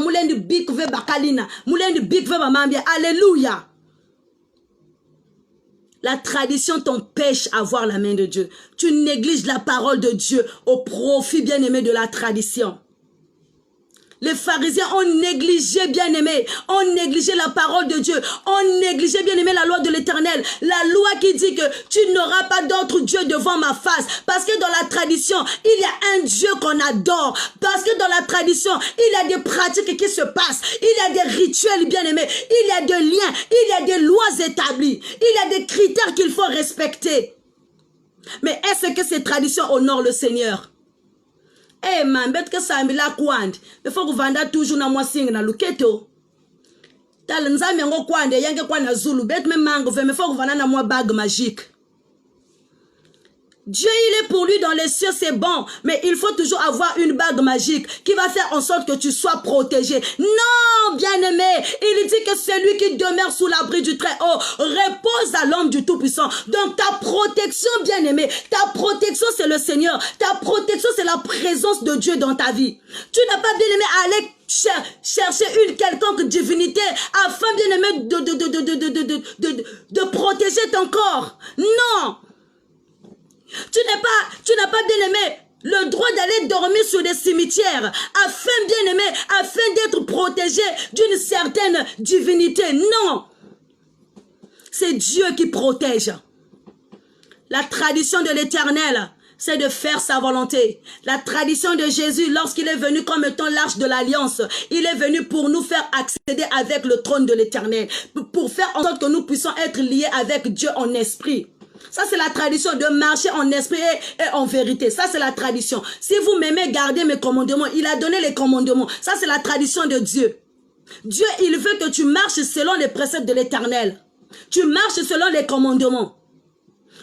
moulendi bik ve bakalina moulendi bik ve mamambia. Alléluia. La tradition t'empêche à voir la main de Dieu. Tu négliges la parole de Dieu au profit, bien-aimé, de la tradition. Les pharisiens ont négligé, bien-aimé, ont négligé la parole de Dieu, ont négligé, bien-aimé, la loi de l'Éternel. La loi qui dit que tu n'auras pas d'autre Dieu devant ma face. Parce que dans la tradition, il y a un Dieu qu'on adore. Parce que dans la tradition, il y a des pratiques qui se passent. Il y a des rituels, bien-aimés. Il y a des liens. Il y a des lois établies. Il y a des critères qu'il faut respecter. Mais est-ce que ces traditions honorent le Seigneur? Man, bet que Sambila Kouandi. Il faut que vanda toujours na moi sing na luketo. Tal nzambe ngo kwande yange kwa na Zulu. Bet me mango ve me faut que vanda na moi bague magique. Dieu, il est pour lui dans les cieux, c'est bon. Mais il faut toujours avoir une bague magique qui va faire en sorte que tu sois protégé. Non, bien-aimé, il dit que celui qui demeure sous l'abri du Très-Haut repose à l'homme du Tout-Puissant. Donc ta protection, bien-aimé, ta protection, c'est le Seigneur. Ta protection, c'est la présence de Dieu dans ta vie. Tu n'as pas, bien-aimé, à aller chercher une quelconque divinité afin, bien-aimé, de protéger ton corps. Non. Tu n'as pas, bien aimé, le droit d'aller dormir sur des cimetières afin, bien aimé, afin d'être protégé d'une certaine divinité. Non. C'est Dieu qui protège. La tradition de l'Éternel, c'est de faire sa volonté. La tradition de Jésus, lorsqu'il est venu comme étant l'arche de l'alliance, il est venu pour nous faire accéder avec le trône de l'Éternel, pour faire en sorte que nous puissions être liés avec Dieu en esprit. Ça, c'est la tradition de marcher en esprit et en vérité. Ça, c'est la tradition. Si vous m'aimez, gardez mes commandements. Il a donné les commandements. Ça, c'est la tradition de Dieu. Dieu, il veut que tu marches selon les préceptes de l'Éternel. Tu marches selon les commandements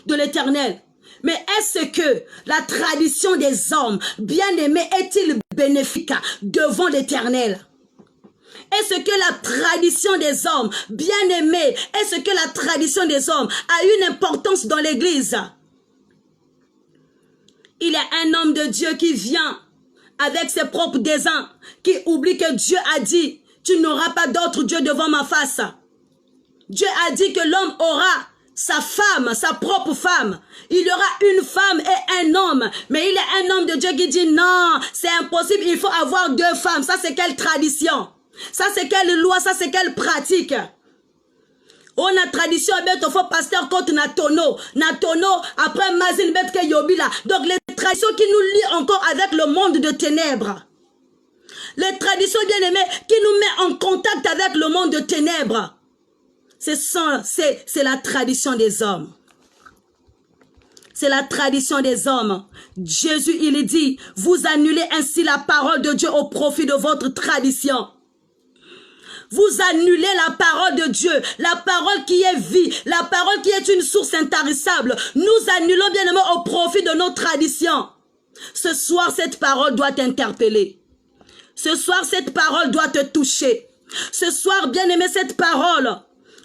de l'Éternel. Mais est-ce que la tradition des hommes, bien-aimés, est-il bénéfique devant l'Éternel? Est-ce que la tradition des hommes, bien-aimés, est-ce que la tradition des hommes a une importance dans l'église? Il y a un homme de Dieu qui vient avec ses propres désirs, qui oublie que Dieu a dit, tu n'auras pas d'autre Dieu devant ma face. Dieu a dit que l'homme aura sa femme, sa propre femme. Il y aura une femme et un homme. Mais il y a un homme de Dieu qui dit non, c'est impossible, il faut avoir deux femmes. Ça, c'est quelle tradition? Ça, c'est quelle loi? Ça, c'est quelle pratique? On a tradition, il faut pasteur contre Natono. Natono, après Mazin Betke Yobila. Donc, les traditions qui nous lient encore avec le monde de ténèbres. Les traditions, bien aimées, qui nous mettent en contact avec le monde de ténèbres. C'est la tradition des hommes. C'est la tradition des hommes. Jésus, il dit, vous annulez ainsi la parole de Dieu au profit de votre tradition. Vous annulez la parole de Dieu, la parole qui est vie, la parole qui est une source intarissable. Nous annulons bien aimé au profit de nos traditions. Ce soir, cette parole doit t'interpeller. Ce soir, cette parole doit te toucher. Ce soir, bien aimé, cette parole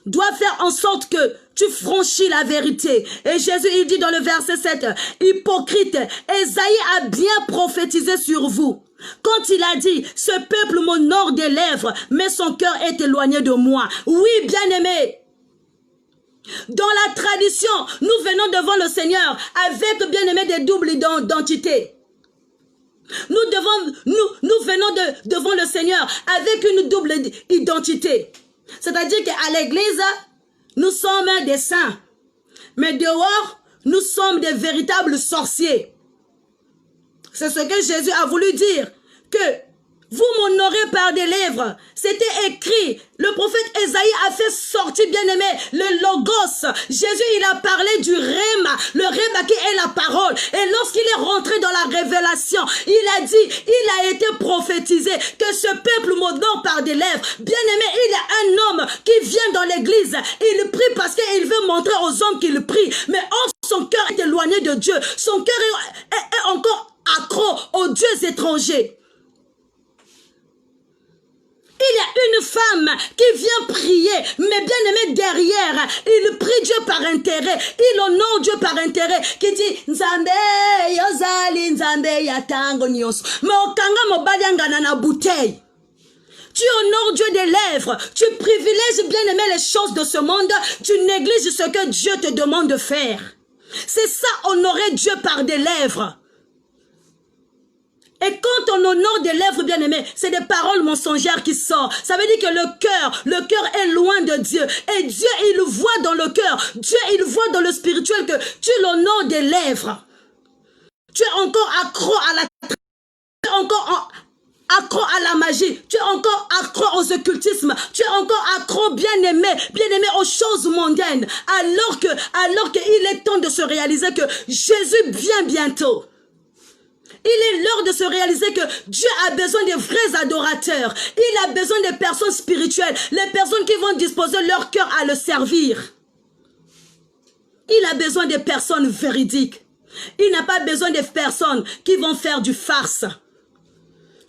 doit faire en sorte que tu franchis la vérité. Et Jésus, il dit dans le verset 7, hypocrite, Ésaïe a bien prophétisé sur vous. Quand il a dit, ce peuple m'honore des lèvres, mais son cœur est éloigné de moi. Oui, bien-aimé. Dans la tradition, nous venons devant le Seigneur avec, bien-aimé, des doubles identités. Nous venons devant le Seigneur avec une double identité. C'est-à-dire qu'à l'église, nous sommes des saints. Mais dehors, nous sommes des véritables sorciers. C'est ce que Jésus a voulu dire. Que vous m'honorez par des lèvres. C'était écrit. Le prophète Ésaïe a fait sortir, bien-aimé, le logos. Jésus, il a parlé du réma. Le réma qui est la parole. Et lorsqu'il est rentré dans la révélation, il a dit, il a été prophétisé que ce peuple m'honore par des lèvres. Bien-aimé, il y a un homme qui vient dans l'église. Il prie parce qu'il veut montrer aux hommes qu'il prie. Mais son cœur est éloigné de Dieu. Son cœur est encore accro aux dieux étrangers. Il y a une femme qui vient prier, mais bien aimé derrière, il prie Dieu par intérêt, il honore Dieu par intérêt, qui dit Nzambe yozali Nzambe yatango nyonso, mais okanga mobalianga na bouteille. Tu honores Dieu des lèvres, tu privilèges bien aimé les choses de ce monde, tu négliges ce que Dieu te demande de faire. C'est ça, honorer Dieu par des lèvres. Et quand on honore des lèvres bien-aimées, c'est des paroles mensongères qui sortent. Ça veut dire que le cœur est loin de Dieu. Et Dieu, il voit dans le cœur. Dieu, il voit dans le spirituel que tu l'honores des lèvres. Tu es encore accro à tu es encore accro à la magie. Tu es encore accro aux occultismes. Tu es encore accro bien-aimé aux choses mondaines. Alors qu'il est temps de se réaliser que Jésus vient bientôt. Il est l'heure de se réaliser que Dieu a besoin de vrais adorateurs. Il a besoin des personnes spirituelles. Les personnes qui vont disposer leur cœur à le servir. Il a besoin des personnes véridiques. Il n'a pas besoin de personnes qui vont faire du farce.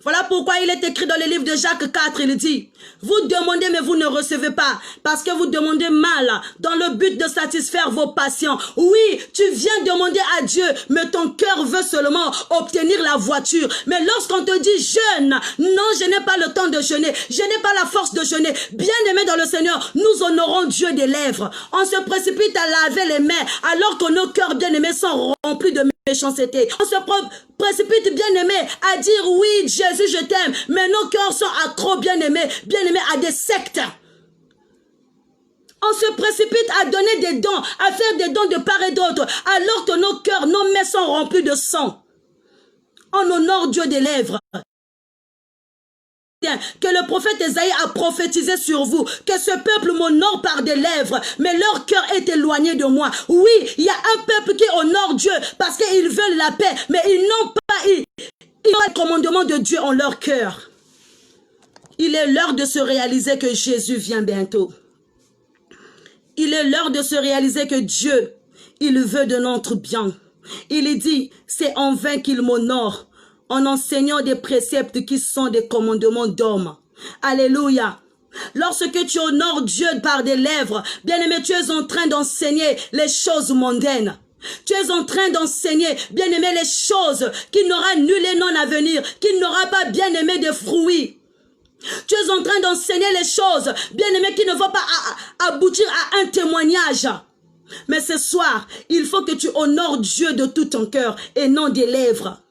Voilà pourquoi il est écrit dans le livre de Jacques 4, il dit, vous demandez mais vous ne recevez pas, parce que vous demandez mal, dans le but de satisfaire vos passions. Oui, tu viens demander à Dieu, mais ton cœur veut seulement obtenir la voiture. Mais lorsqu'on te dit jeûne, non, je n'ai pas le temps de jeûner, je n'ai pas la force de jeûner. Bien-aimés dans le Seigneur, nous honorons Dieu des lèvres. On se précipite à laver les mains, alors que nos cœurs bien-aimés sont remplis de méchanceté. On se précipite bien-aimés à dire oui, Jésus, je t'aime, mais nos cœurs sont accros bien-aimés à des sectes. On se précipite à donner des dons, à faire des dons de part et d'autre, alors que nos cœurs, nos mains sont remplis de sang. On honore Dieu des lèvres. Que le prophète Esaïe a prophétisé sur vous, que ce peuple m'honore par des lèvres, mais leur cœur est éloigné de moi. Oui, il y a un peuple qui honore Dieu parce qu'ils veulent la paix, mais ils n'ont pas le commandement de Dieu en leur cœur. Il est l'heure de se réaliser que Jésus vient bientôt. Il est l'heure de se réaliser que Dieu, il veut de notre bien. Il dit, c'est en vain qu'il m'honore, en enseignant des préceptes qui sont des commandements d'hommes. Alléluia. Lorsque tu honores Dieu par des lèvres, bien-aimé, tu es en train d'enseigner les choses mondaines. Tu es en train d'enseigner, bien-aimé, les choses qui n'aura nul et non à venir, qui n'aura pas, bien-aimé, de fruits. Tu es en train d'enseigner les choses, bien-aimé, qui ne vont pas aboutir à un témoignage. Mais ce soir, il faut que tu honores Dieu de tout ton cœur et non des lèvres.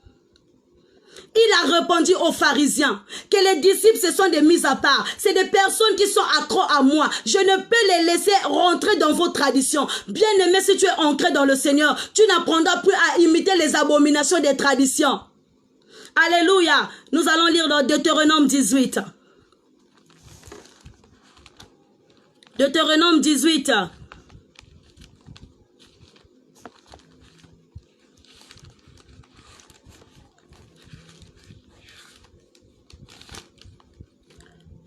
Il a répondu aux pharisiens que les disciples, ce sont des mises à part. C'est des personnes qui sont accros à moi. Je ne peux les laisser rentrer dans vos traditions. Bien-aimé, si tu es ancré dans le Seigneur, tu n'apprendras plus à imiter les abominations des traditions. Alléluia. Nous allons lire dans Deutéronome 18. Deutéronome 18.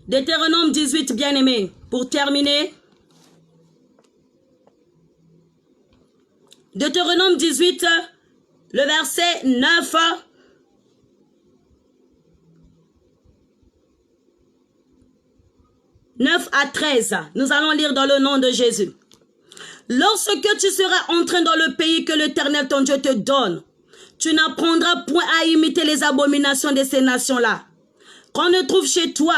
Deutéronome 18, bien-aimé, pour terminer. Deutéronome 18, le verset 9. À 13, nous allons lire dans le nom de Jésus. Lorsque tu seras entré dans le pays que l'Éternel ton Dieu te donne, tu n'apprendras point à imiter les abominations de ces nations-là. Qu'on ne trouve chez toi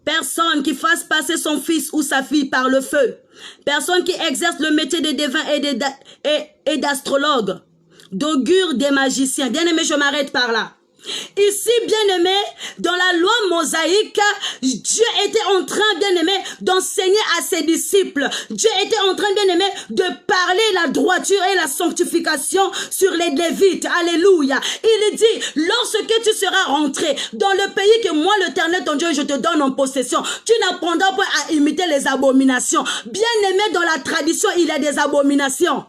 personne qui fasse passer son fils ou sa fille par le feu. Personne qui exerce le métier de devin et d'astrologue, d'augure, des magiciens. Bien-aimé, je m'arrête par là. Ici, bien-aimé, dans la loi mosaïque, Dieu était en train, bien-aimé, d'enseigner à ses disciples. Dieu était en train, bien-aimé, de parler la droiture et la sanctification sur les Lévites. Alléluia. Il dit, lorsque tu seras rentré dans le pays que moi, l'Éternel, ton Dieu, je te donne en possession, tu n'apprendras pas à imiter les abominations. Bien-aimé, dans la tradition, il y a des abominations.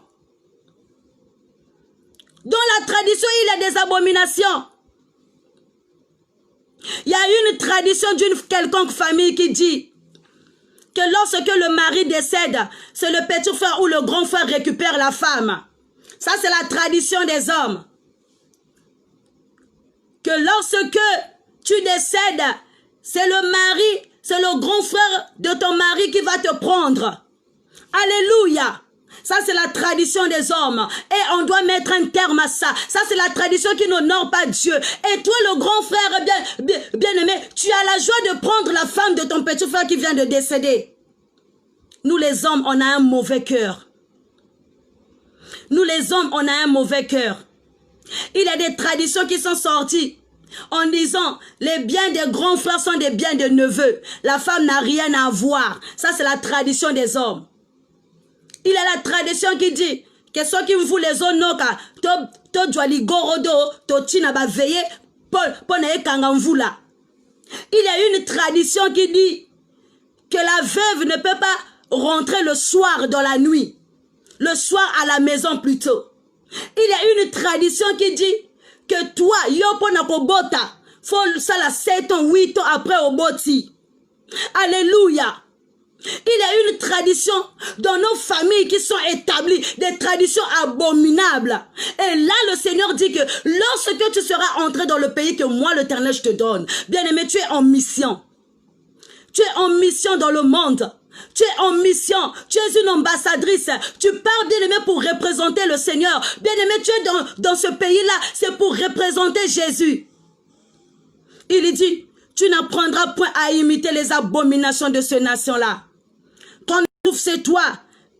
Dans la tradition, il y a des abominations. Il y a une tradition d'une quelconque famille qui dit que lorsque le mari décède, c'est le petit frère ou le grand frère récupère la femme. Ça, c'est la tradition des hommes. Que lorsque tu décèdes, c'est le mari, c'est le grand frère de ton mari qui va te prendre. Alléluia. Ça, c'est la tradition des hommes. Et on doit mettre un terme à ça. Ça, c'est la tradition qui n'honore pas Dieu. Et toi, le grand frère bien-aimé, tu as la joie de prendre la femme de ton petit frère qui vient de décéder. Nous, les hommes, on a un mauvais cœur. Nous, les hommes, on a un mauvais cœur. Il y a des traditions qui sont sorties en disant, les biens des grands frères sont des biens de neveux. La femme n'a rien à voir. Ça, c'est la tradition des hommes. Il y a la tradition qui dit que ceux qui vous les onoka, to dwali gorodo, to tina ba veillé, pone kangamvula. Il y a une tradition qui dit que la veuve ne peut pas rentrer le soir dans la nuit. Le soir à la maison plutôt. Il y a une tradition qui dit que toi, yopo nakobota, faut ça la 7 ans, 8 ans après au boti. Alléluia. Il y a une tradition dans nos familles qui sont établies, des traditions abominables. Et là, le Seigneur dit que lorsque tu seras entré dans le pays que moi, l'Éternel, je te donne, bien-aimé, tu es en mission. Tu es en mission dans le monde. Tu es en mission. Tu es une ambassadrice. Tu pars, bien-aimé, pour représenter le Seigneur. Bien-aimé, tu es dans ce pays-là. C'est pour représenter Jésus. Il dit, tu n'apprendras point à imiter les abominations de ces nations-là. Quand tu trouves chez toi,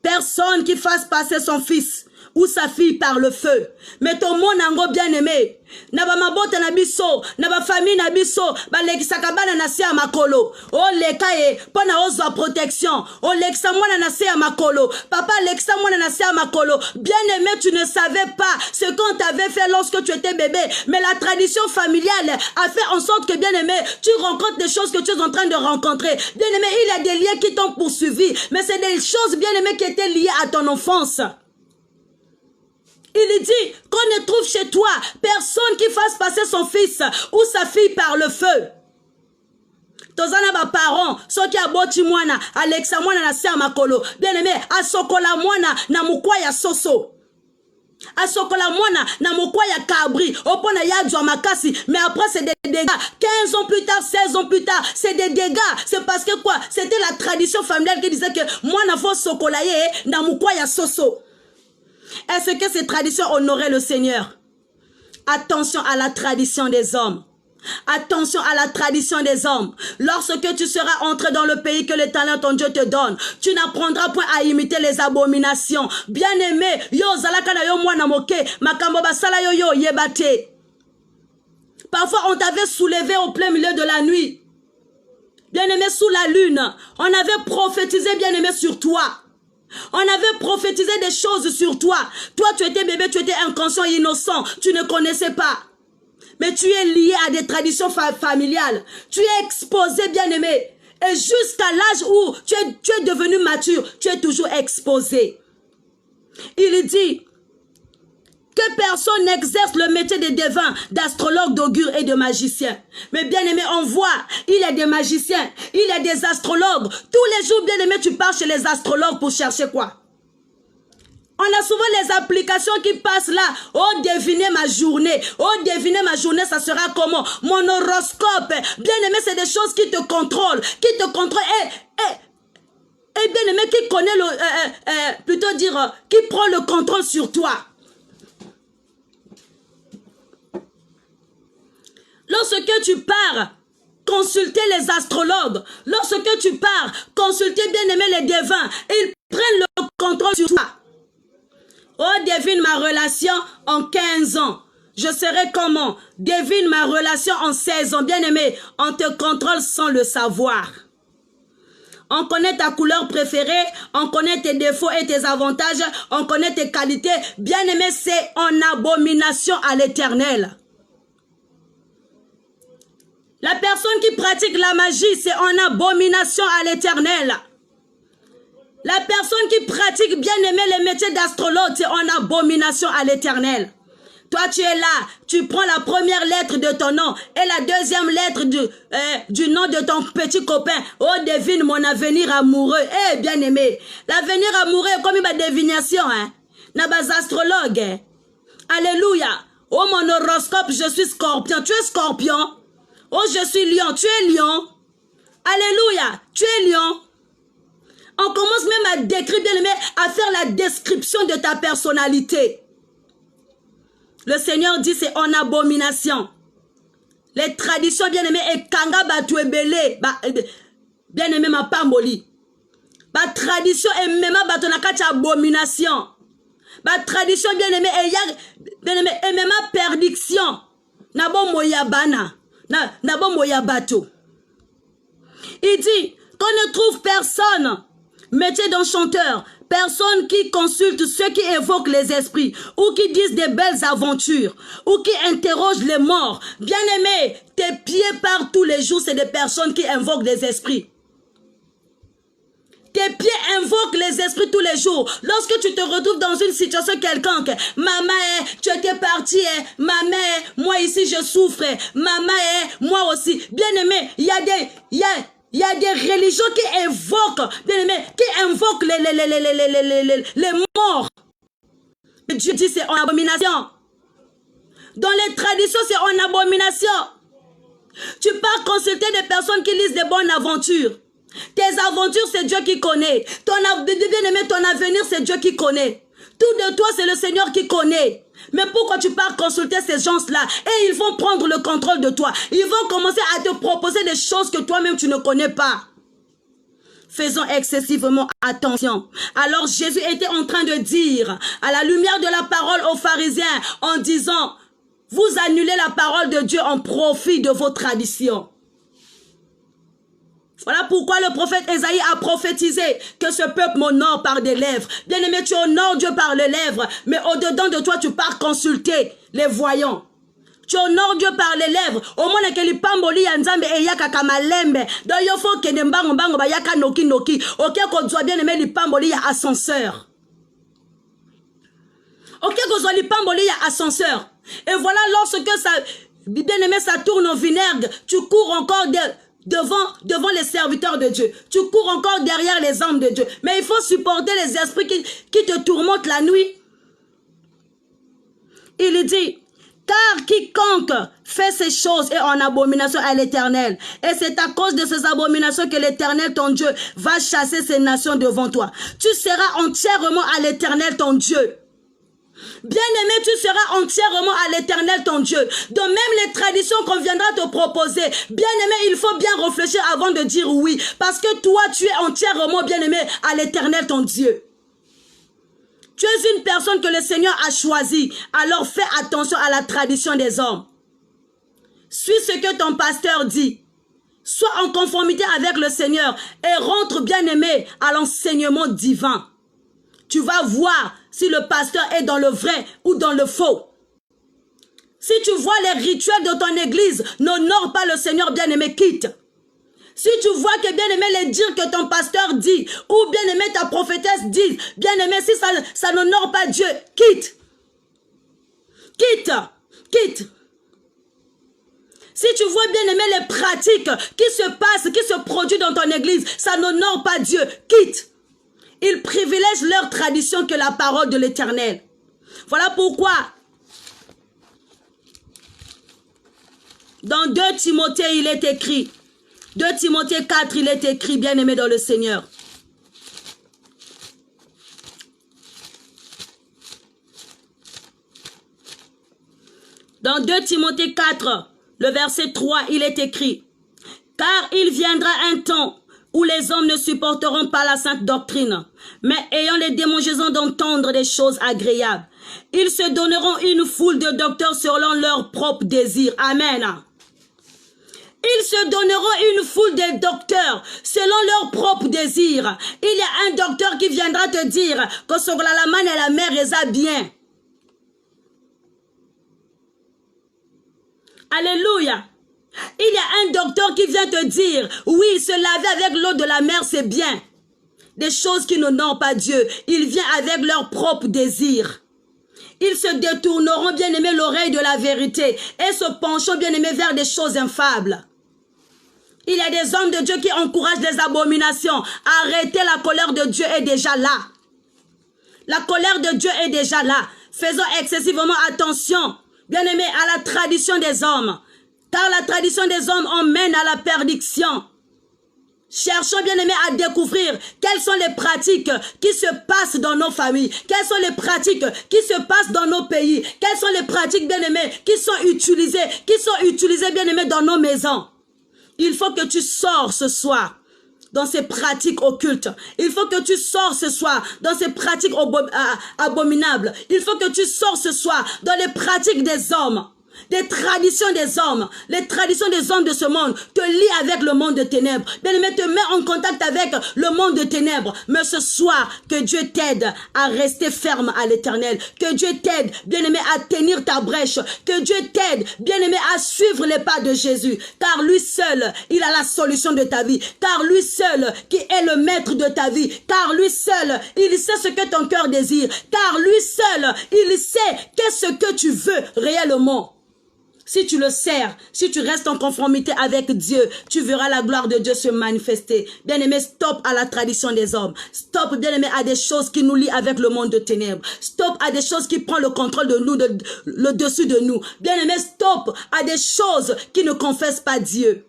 personne qui fasse passer son fils ou sa fille par le feu. Mais ton monde nango bien aimé. Naba mabota na biso, naba famille na biso, ba lekisaka bana na se ya makolo. O leka ye, pona ozwa protection. O lekisa mwana na se ya makolo. Papa lekisa mwana na se ya makolo. Bien aimé, tu ne savais pas ce qu'on t'avait fait lorsque tu étais bébé. Mais la tradition familiale a fait en sorte que bien aimé, tu rencontres des choses que tu es en train de rencontrer. Bien aimé, il y a des liens qui t'ont poursuivi. Mais c'est des choses bien aimé qui étaient liées à ton enfance. Il dit qu'on ne trouve chez toi personne qui fasse passer son fils ou sa fille par le feu. Tozana ba parents, soki aboti mwana, Alexa mwana na se makolo. Bien aimé, asokola mwana na mukwa ya soso. Asokola mwana na mukwa ya kabri. Opona ya djwa makasi. Mais après c'est des dégâts. 15 ans plus tard, 16 ans plus tard, c'est des dégâts. C'est parce que quoi? C'était la tradition familiale qui disait que mwana faut sokola ye na mukwa ya soso. Est-ce que ces traditions honoraient le Seigneur? Attention à la tradition des hommes. Attention à la tradition des hommes. Lorsque tu seras entré dans le pays que l'Éternel ton Dieu te donne, tu n'apprendras point à imiter les abominations. Bien-aimé, yo zalaka na yo mwana moke, makambo basala yo yo yebate. Parfois on t'avait soulevé au plein milieu de la nuit. Bien-aimé, sous la lune, on avait prophétisé bien-aimé sur toi. On avait prophétisé des choses sur toi. Toi, tu étais bébé, tu étais inconscient, innocent. Tu ne connaissais pas. Mais tu es lié à des traditions familiales. Tu es exposé, bien-aimé. Et jusqu'à l'âge où tu es devenu mature, tu es toujours exposé. Il dit que personne n'exerce le métier de devin, d'astrologue, d'augure et de magicien. Mais bien aimé, on voit, il y a des magiciens, il y a des astrologues. Tous les jours, bien aimé, tu pars chez les astrologues pour chercher quoi? On a souvent les applications qui passent là. Oh, deviner ma journée. Oh, deviner ma journée, ça sera comment? Mon horoscope. Bien aimé, c'est des choses qui te contrôlent. Qui te contrôlent. Et bien aimé, qui connaît plutôt dire, qui prend le contrôle sur toi. Lorsque tu pars consulter les astrologues, lorsque tu pars consulter bien aimé les devins, ils prennent le contrôle sur toi. Oh, devine ma relation en 15 ans. Je serai comment? Devine ma relation en 16 ans. Bien aimé, on te contrôle sans le savoir. On connaît ta couleur préférée, on connaît tes défauts et tes avantages, on connaît tes qualités. Bien aimé, c'est en abomination à l'Éternel. La personne qui pratique la magie, c'est en abomination à l'Éternel. La personne qui pratique bien aimé les métiers d'astrologue, c'est en abomination à l'Éternel. Toi, tu es là, tu prends la première lettre de ton nom et la deuxième lettre du nom de ton petit copain. Oh, devine mon avenir amoureux. Eh, bien aimé, l'avenir amoureux est comme une divination, hein. N'a pas astrologue, hein. Alléluia. Oh, mon horoscope, je suis scorpion. Tu es scorpion. Oh, je suis lion. Tu es lion. Alléluia. Tu es lion. On commence même à décrire, bien aimé, à faire la description de ta personnalité. Le Seigneur dit c'est en abomination. Les traditions, bien aimé, et kanga batu ebele, bien aimé ma pamboli. Ba tradition et même batu nakati abomination. Ba tradition, bien aimé, et même perdiction. Nabo moyabana, nabo moyabato. Il dit qu'on ne trouve personne. Métier d'enchanteur, personne qui consulte ceux qui évoquent les esprits, ou qui disent des belles aventures, ou qui interrogent les morts. Bien aimé, tes pieds partent tous les jours, c'est des personnes qui invoquent des esprits. Tes pieds invoquent les esprits tous les jours. Lorsque tu te retrouves dans une situation quelconque, maman, tu étais partie, maman, moi ici je souffre, maman, moi aussi. Bien aimé, il y a Il y a des religions qui invoquent, bien aimé, qui invoquent les morts. Dieu dit c'est en abomination. Dans les traditions, c'est en abomination. Tu pars consulter des personnes qui lisent des bonnes aventures. Tes aventures, c'est Dieu qui connaît. Bien-aimé, ton avenir, c'est Dieu qui connaît. Tout de toi, c'est le Seigneur qui connaît. Mais pourquoi tu pars consulter ces gens-là? Et ils vont prendre le contrôle de toi. Ils vont commencer à te proposer des choses que toi-même tu ne connais pas. Faisons excessivement attention. Alors Jésus était en train de dire, à la lumière de la parole aux pharisiens, en disant, vous annulez la parole de Dieu en profit de vos traditions. Voilà pourquoi le prophète Ésaïe a prophétisé que ce peuple m'honore par des lèvres. Bien-aimé, tu honores Dieu par les lèvres, mais au-dedans de toi, tu pars consulter les voyants. Tu honores Dieu par les lèvres. Au moins que les pamboli yanzambe et yaka kamalembe. Donc il faut que nembango bango ba yaka noki noki. Ok qu'on soit bien aimé les pamboli ya ascenseur. Ok qu'on soit les pamboli ya ascenseur. Et voilà lorsque ça bien aimé ça tourne au vinaigre, tu cours encore devant les serviteurs de Dieu. Tu cours encore derrière les hommes de Dieu. Mais il faut supporter les esprits qui te tourmentent la nuit. Il dit, car quiconque fait ces choses est en abomination à l'Éternel. Et c'est à cause de ces abominations que l'Éternel, ton Dieu, va chasser ces nations devant toi. Tu seras entièrement à l'Éternel, ton Dieu. Bien-aimé, tu seras entièrement à l'Éternel, ton Dieu. De même les traditions qu'on viendra te proposer. Bien-aimé, il faut bien réfléchir avant de dire oui. Parce que toi, tu es entièrement bien-aimé à l'Éternel, ton Dieu. Tu es une personne que le Seigneur a choisie. Alors fais attention à la tradition des hommes. Suis ce que ton pasteur dit. Sois en conformité avec le Seigneur et rentre bien-aimé à l'enseignement divin. Tu vas voir si le pasteur est dans le vrai ou dans le faux. Si tu vois les rituels de ton église, n'honore pas le Seigneur bien-aimé, quitte. Si tu vois que bien-aimé les dires que ton pasteur dit, ou bien-aimé ta prophétesse dit, bien-aimé si ça n'honore pas Dieu, quitte. Quitte. Quitte. Si tu vois bien-aimé les pratiques qui se passent, qui se produisent dans ton église, ça n'honore pas Dieu, quitte. Ils privilègent leur tradition que la parole de l'Éternel. Voilà pourquoi dans 2 Timothée il est écrit, 2 Timothée 4 il est écrit, bien-aimé dans le Seigneur. Dans 2 Timothée 4, le verset 3, il est écrit, car il viendra un temps où les hommes ne supporteront pas la sainte doctrine, mais ayant les démangeaisons d'entendre des choses agréables. Ils se donneront une foule de docteurs selon leurs propres désirs. Amen. Ils se donneront une foule de docteurs selon leurs propres désirs. Il y a un docteur qui viendra te dire que sur la manne et la mer est bien. Alléluia. Il y a un docteur qui vient te dire, oui, se laver avec l'eau de la mer, c'est bien. Des choses qui n'honorent pas Dieu. Il vient avec leurs propres désirs. Ils se détourneront, bien-aimé, l'oreille de la vérité et se pencheront, bien-aimé, vers des choses infables. Il y a des hommes de Dieu qui encouragent les abominations. Arrêtez, la colère de Dieu est déjà là. La colère de Dieu est déjà là. Faisons excessivement attention, bien-aimé, à la tradition des hommes. Car la tradition des hommes emmène à la perdition. Cherchons bien aimé à découvrir quelles sont les pratiques qui se passent dans nos familles. Quelles sont les pratiques qui se passent dans nos pays. Quelles sont les pratiques bien aimées qui sont utilisées bien aimées dans nos maisons. Il faut que tu sors ce soir dans ces pratiques occultes. Il faut que tu sors ce soir dans ces pratiques abominables. Il faut que tu sors ce soir dans les pratiques des hommes. Des traditions des hommes, les traditions des hommes de ce monde te lient avec le monde de ténèbres. Bien-aimé, te met en contact avec le monde de ténèbres. Mais ce soir, que Dieu t'aide à rester ferme à l'Éternel. Que Dieu t'aide, bien-aimé, à tenir ta brèche. Que Dieu t'aide, bien-aimé, à suivre les pas de Jésus. Car lui seul, il a la solution de ta vie. Car lui seul, qui est le maître de ta vie. Car lui seul, il sait ce que ton cœur désire. Car lui seul, il sait qu'est-ce que tu veux réellement. Si tu le sers, si tu restes en conformité avec Dieu, tu verras la gloire de Dieu se manifester. Bien-aimé, stop à la tradition des hommes. Stop, bien-aimé, à des choses qui nous lient avec le monde de ténèbres. Stop à des choses qui prennent le contrôle de nous, le dessus de nous. Bien-aimé, stop à des choses qui ne confessent pas Dieu.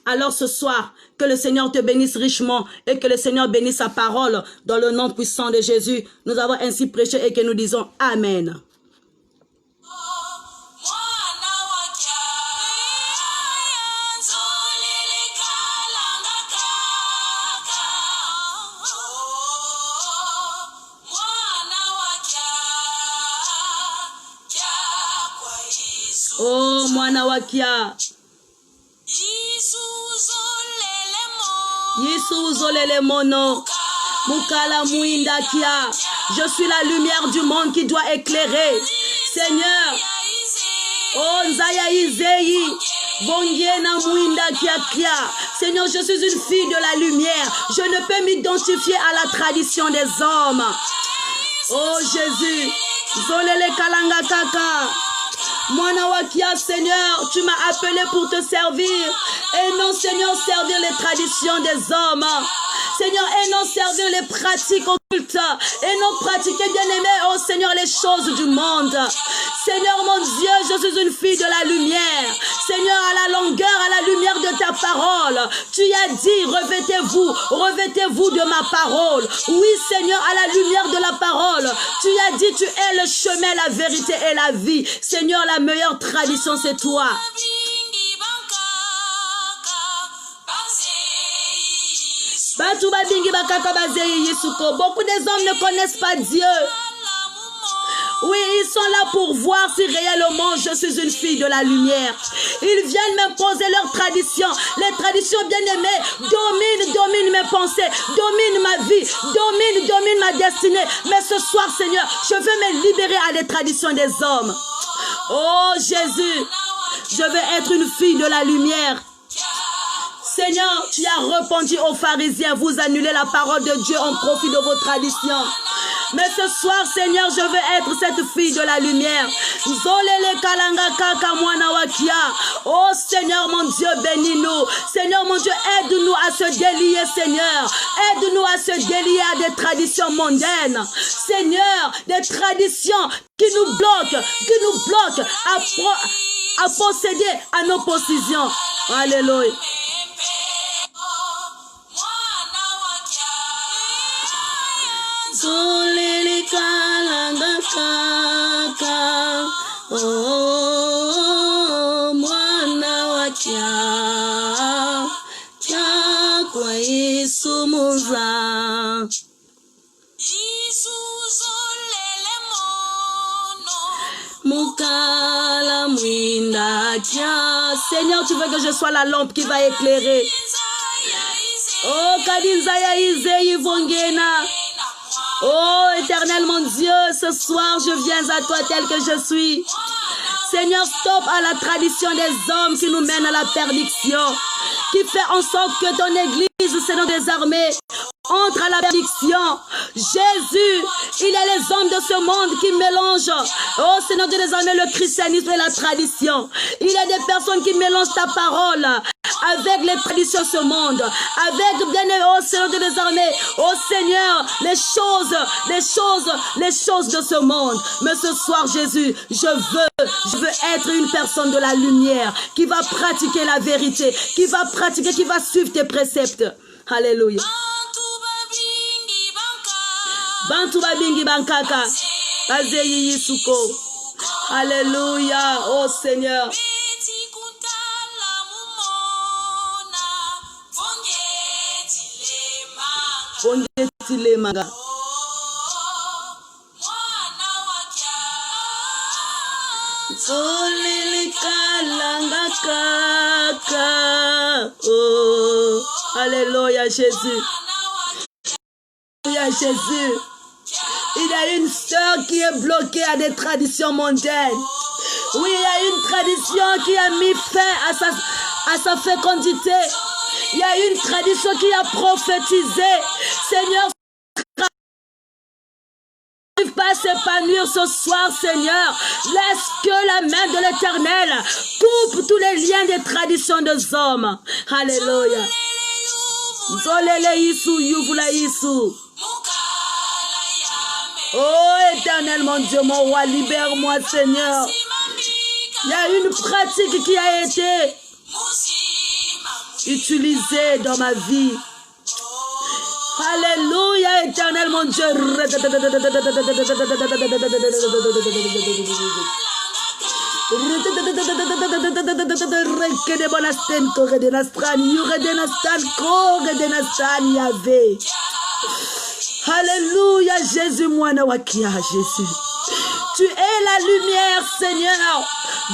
Alors ce soir, que le Seigneur te bénisse richement et que le Seigneur bénisse sa parole dans le nom puissant de Jésus. Nous avons ainsi prêché et que nous disons Amen. Oh, mwana wakia. Yesu zolele mono. Mukala muinda kia. Je suis la lumière du monde qui doit éclairer. Seigneur. Oh, Nzaya Izei. Bongiena muinda kia kia. Seigneur, je suis une fille de la lumière. Je ne peux m'identifier à la tradition des hommes. Oh, Jésus. Zolele kalanga kaka. Mwana wakia, Seigneur, tu m'as appelé pour te servir. Et non, Seigneur, servir les traditions des hommes. Seigneur, et non servir les pratiques occultes. Et non pratiquer, bien-aimé, oh Seigneur, les choses du monde. Seigneur, mon Dieu, je suis une fille de la lumière. Seigneur, à la longueur, à la lumière de ta parole. Tu as dit, revêtez-vous de ma parole. Oui, Seigneur, à la lumière de la parole. Tu as dit, tu es le chemin, la vérité et la vie. Seigneur, la meilleure tradition, c'est toi. Beaucoup des hommes ne connaissent pas Dieu. Oui, ils sont là pour voir si réellement je suis une fille de la lumière. Ils viennent m'imposer leurs traditions. Les traditions bien-aimées dominent mes pensées, dominent ma vie, dominent ma destinée. Mais ce soir, Seigneur, je veux me libérer à des traditions des hommes. Oh Jésus, je veux être une fille de la lumière. Seigneur, tu as répondu aux pharisiens, vous annulez la parole de Dieu en profit de vos traditions. Mais ce soir, Seigneur, je veux être cette fille de la lumière. Oh Seigneur, mon Dieu, bénis-nous. Seigneur, mon Dieu, aide-nous à se délier, Seigneur. Aide-nous à se délier à des traditions mondaines. Seigneur, des traditions qui nous bloquent à posséder à nos possessions. Alléluia. Oh, mwana wa kia kwa Yesu muza. Mukala mwinda kia. Seigneur, tu veux que je sois la lampe qui va éclairer. Oh, kadinzaya izei vongena. Oh, éternel mon Dieu, ce soir je viens à toi tel que je suis. Seigneur, stop à la tradition des hommes qui nous mène à la perdition, qui fait en sorte que ton église, Seigneur des armées, entre à la perdition. Jésus, il y a les hommes de ce monde qui mélangent, oh Seigneur Dieu des armées, le christianisme et la tradition. Il y a des personnes qui mélangent ta parole avec les traditions de ce monde, avec bien, oh Seigneur Dieu des armées, oh Seigneur, les choses de ce monde. Mais ce soir, Jésus, je veux être une personne de la lumière qui va pratiquer la vérité, qui va suivre tes préceptes. Alléluia. Bantu babingi bankaka. Bazeyi yisuko. Alléluia. Oh Seigneur. Bongetile maga. Zolilikalanga kaka. Oh. Alléluia Jésus. Alléluia Jésus. Il y a une sœur qui est bloquée à des traditions mondaines. Oui, il y a une tradition qui a mis fin à sa fécondité. Il y a une tradition qui a prophétisé. Seigneur, n'arrive pas à s'épanouir ce soir, Seigneur. Laisse que la main de l'Éternel, coupe tous les liens des traditions des hommes. Alléluia. Zolele Isu, Yuvula Isu. Oh Éternel, mon Dieu, mon roi, libère-moi, Seigneur. Il y a une pratique qui a été utilisée dans ma vie. Alléluia, Éternel, mon Dieu. Alléluia, Jésus, moi, Nawakia, Jésus. Tu es la lumière, Seigneur.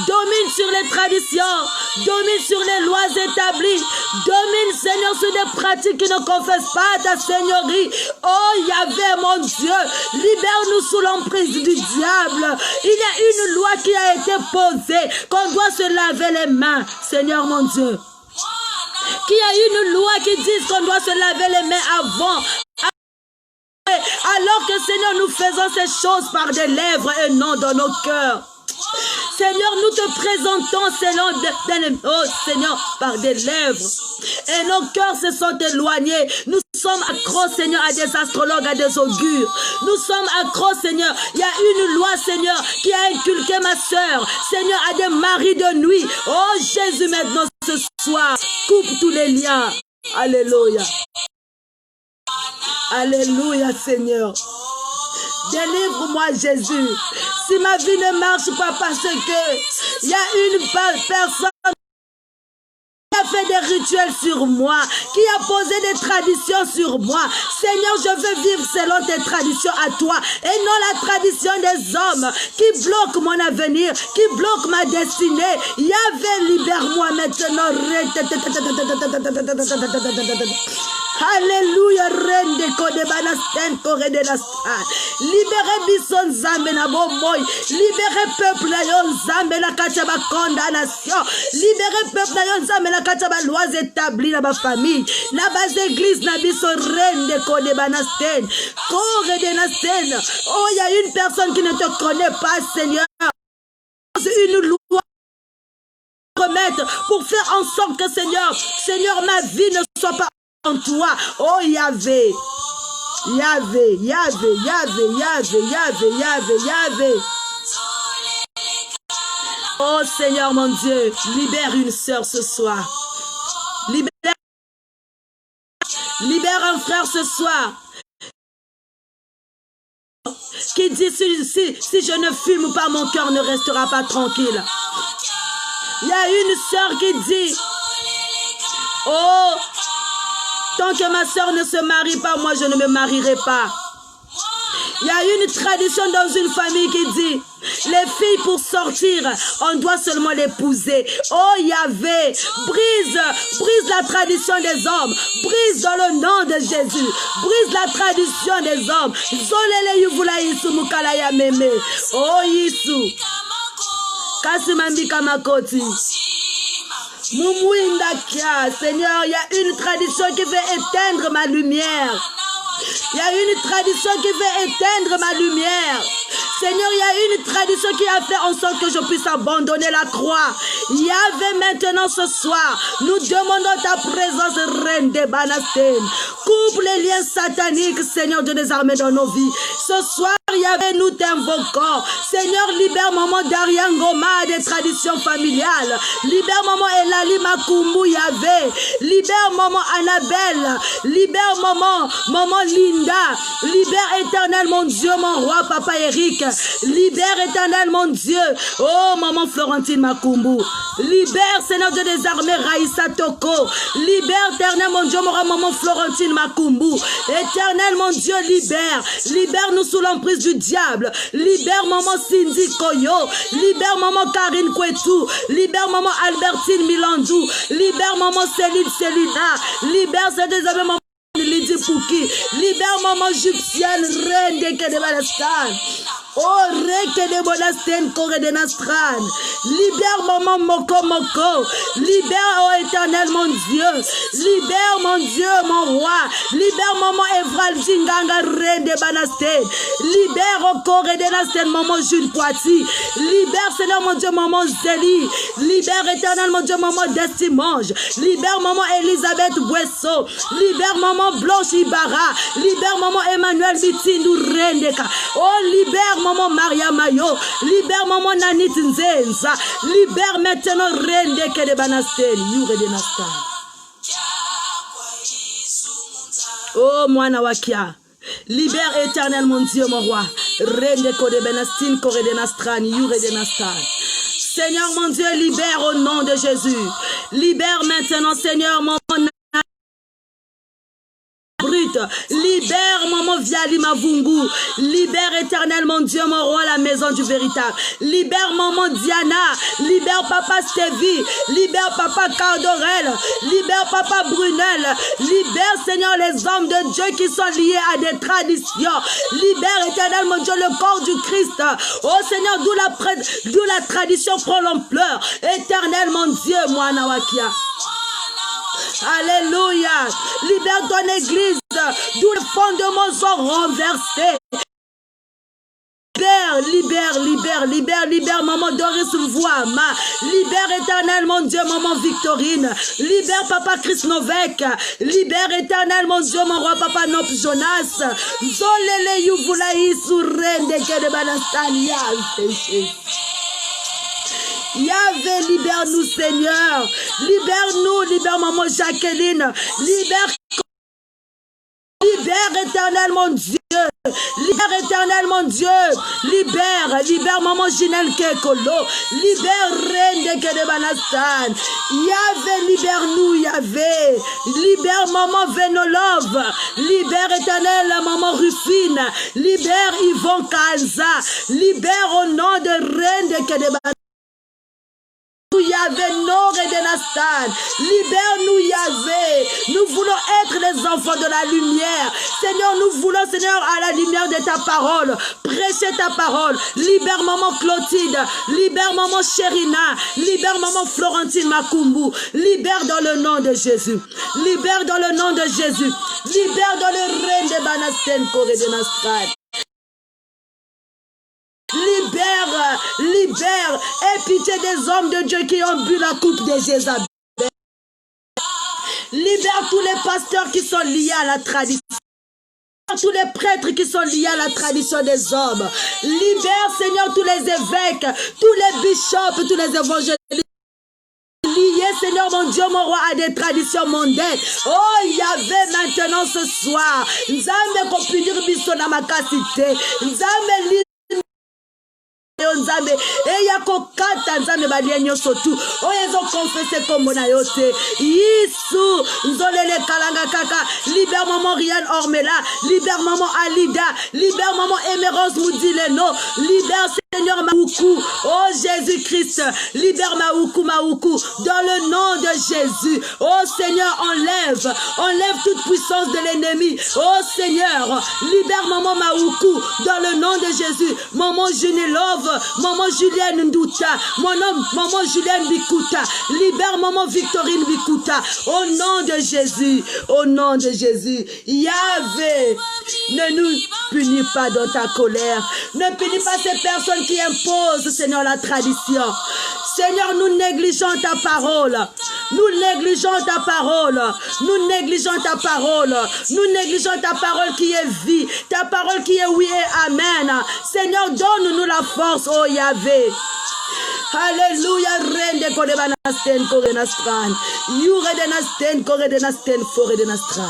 Domine sur les traditions, domine sur les lois établies, domine, Seigneur, sur des pratiques qui ne confessent pas ta Seigneurie. Oh, Yahvé, mon Dieu, libère-nous sous l'emprise du diable. Il y a une loi qui a été posée, qu'on doit se laver les mains, Seigneur, mon Dieu. Qu'il y a une loi qui dit qu'on doit se laver les mains avant. Alors que, Seigneur, nous faisons ces choses par des lèvres et non dans nos cœurs. Seigneur, nous te présentons, oh Seigneur, par des lèvres. Et nos cœurs se sont éloignés. Nous sommes accros, Seigneur, à des astrologues, à des augures. Nous sommes accros, Seigneur. Il y a une loi, Seigneur, qui a inculqué ma soeur, Seigneur, à des maris de nuit. Oh Jésus, maintenant, ce soir, coupe tous les liens. Alléluia. Alléluia, Seigneur. Délivre-moi, Jésus. Si ma vie ne marche pas parce que il y a une personne qui a fait des rituels sur moi, qui a posé des traditions sur moi. Seigneur, je veux vivre selon tes traditions à toi et non la tradition des hommes qui bloquent mon avenir, qui bloquent ma destinée. Yahvé, libère-moi maintenant. Alléluia, reine de Kodebanasten, Koredenastan. Libérez Bison Zambena Bomoy. Libérez peuple Nayon Zambena Kachaba condamnation. Libérez peuple Nayon Zambena Kachaba lois établies dans ma famille. La base église Nabiso reine de Kodebanasten. Koredenastan. Oh, il y a une personne qui ne te connaît pas, Seigneur. Une loi pour faire en sorte que, Seigneur, ma vie ne soit pas en toi. Oh Yahvé, Yahvé, Yahvé, Yahvé, Yahvé, Yahvé, Yahvé, Yahvé. Oh Seigneur mon Dieu, libère une sœur ce soir. Libère un frère ce soir. Qui dit si je ne fume pas, mon cœur ne restera pas tranquille. Il y a une sœur qui dit, oh, tant que ma soeur ne se marie pas, moi je ne me marierai pas. Il y a une tradition dans une famille qui dit, les filles pour sortir, on doit seulement l'épouser. Oh Yahvé, brise la tradition des hommes, brise dans le nom de Jésus, brise la tradition des hommes. Zolele yuvula Yisu mukalaya meme. Oh Yisu, kasimambi kamakoti. Moumouindakia, Seigneur, il y a une tradition qui veut éteindre ma lumière. Il y a une tradition qui veut éteindre ma lumière. Seigneur, il y a une tradition qui a fait en sorte que je puisse abandonner la croix. Yahvé, maintenant ce soir, nous demandons ta présence, reine des Banasten. Coupe les liens sataniques, Seigneur de des armées dans nos vies. Ce soir, Yahvé, nous t'invoquons. Seigneur, libère maman Dariangoma des traditions familiales. Libère maman Elali Makumbu, Yahvé. Libère maman Annabelle. Libère maman Linda. Libère éternel mon Dieu, mon roi, papa Eric. Libère éternel mon Dieu. Oh, maman Florentine Makumbu. Libère, Seigneur Dieu des armées, Raïssa Toko. Libère, éternel mon Dieu, mon roi, maman Florentine Makumbu. Éternel mon Dieu, libère. Libère-nous sous l'emprise du diable. Libère maman Cindy Koyo. Libère maman Karine Kwetou. Libère maman Albertine Milandou. Libère maman Céline Célina. Libère ces deux maman Lydie Pouki. Libère maman Gypsienne, reine de Kedebalastan. Oh, reke de bonasten kore de nastran. Libère maman moko moko. Libère, oh éternel mon Dieu. Libère mon Dieu, mon roi. Libère maman Evral Zinganga reine de banasten. Libère au kore de nasten maman Jules Poiti. Libère Seigneur mon Dieu maman Zélie. Libère éternel mon Dieu maman Destimonge. Libère maman Elisabeth Bouesso. Libère maman Blanche Ibarra. Libère maman Emmanuel Bitindu Rendeka. Oh, libère maman Maria Mayo. Libère maman Nanit Nzenza. Libère maintenant Rendeke de Banasten. Yure de Nastan. Oh, Moana Wakia. Libère éternel mon Dieu, mon roi. Rendeko de Benastin, Corée de Nastran. Yure de Nastan. Seigneur mon Dieu, libère au nom de Jésus. Libère maintenant, Seigneur, mon brut. Libère maman Viali Mavungu. Libère éternel mon Dieu, mon roi, la maison du véritable. Libère maman Diana. Libère papa Stevie. Libère papa Cardorel. Libère papa Brunel. Libère Seigneur les hommes de Dieu qui sont liés à des traditions. Libère éternel mon Dieu le corps du Christ. Oh Seigneur, d'où la tradition prend l'ampleur. Éternel mon Dieu, moi Nawakia. Alléluia. Libère ton église d'où les fondements sont renversés. Libère, maman Doris Mvouama. Libère éternel, mon Dieu, maman Victorine. Libère papa Chris Novek. Libère éternel, mon Dieu, mon roi, papa Nop Jonas. Zolele Yuvulaï Sourende Kedebanastania. Yahvé, libère-nous, Seigneur. Libère-nous, libère maman Jacqueline. Libère éternel mon Dieu. Libère éternel mon Dieu. Libère maman Ginelle Kekolo. Libère reine de Kedebanastan. Yahvé, libère-nous, Yahvé. Libère maman Venolove. Libère éternel maman Rufine. Libère Yvon Kanza. Libère au nom de reine de Kedebanastan. Yahvé, Nord et de Nastan. Libère-nous, Yahvé. Nous voulons être les enfants de la lumière. Seigneur, nous voulons, Seigneur, à la lumière de ta parole, prêcher ta parole. Libère maman Clotilde. Libère maman Chérina. Libère maman Florentine Makumbu. Libère dans le nom de Jésus. Libère dans le nom de Jésus. Libère dans le règne de Banasten, Corée de Nastan. Libère, aie pitié des hommes de Dieu qui ont bu la coupe de Jézabel. Libère tous les pasteurs qui sont liés à la tradition. Tous les prêtres qui sont liés à la tradition des hommes. Libère, Seigneur, tous les évêques, tous les bishops, tous les évangélistes. Lié, Seigneur mon Dieu, mon roi, à des traditions mondaines. Oh, Yahvé, maintenant ce soir. Nzambe kopinir biso na makasite. Nzambe Nzambe eyako kata Nzambe balienyo sotu oyezo confesser comme na yote Yesu nzolele kalanga kaka. Libère maman Rian Ormela. Libère maman Alida. Libère maman Emerance Moudileno. Libère Seigneur Maoukou. Oh Jésus-Christ, libère Maoukou dans le nom de Jésus. Oh Seigneur, enlève toute puissance de l'ennemi. Oh Seigneur, libère maman Maoukou dans le nom de Jésus. Maman Junilove. Maman Julienne Ndouta, maman Julienne Bikuta, libère maman Victorine Bikuta, au nom de Jésus, Yahvé, ne nous punis pas dans ta colère, ne punis pas ces personnes qui imposent, Seigneur, la tradition. Seigneur, nous négligeons ta parole, ta parole qui est vie, ta parole qui est oui et amen. Seigneur, donne-nous la force, oh Yahvé. Alléluia, reine de Kodebanasten, Korenastran. Yure de Nasten, Koredenasten, Foredenastra.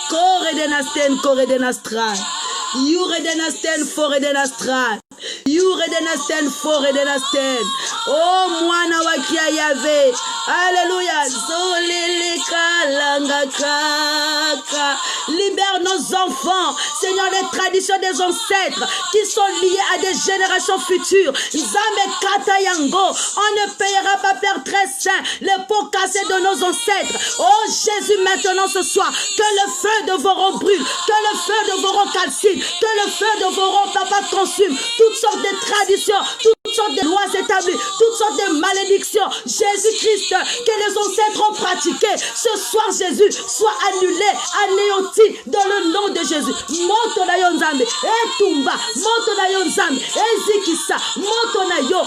Koredenasten, Koredenastra. Yure de Nasten, Foredenastra. Yure redenasten fo redenasten. Oh mwana wa kia Yahvé. Alléluia. Libère nos enfants, Seigneur, les traditions des ancêtres qui sont liées à des générations futures. On ne payera pas, Père très saint, les pots cassés de nos ancêtres. Oh Jésus, maintenant ce soir, que le feu de vos brûle, que le feu de vos calcine, que le feu de vos papa consume toutes sortes de traditions, toutes sortes de lois établies, toutes sortes de malédictions. Jésus-Christ, que les ancêtres ont pratiqué, ce soir Jésus soit annulé, anéanti dans le nom de Jésus. Monte na yo nzambe, etumba, monte na yo nzambe, ezikisa, monte na yo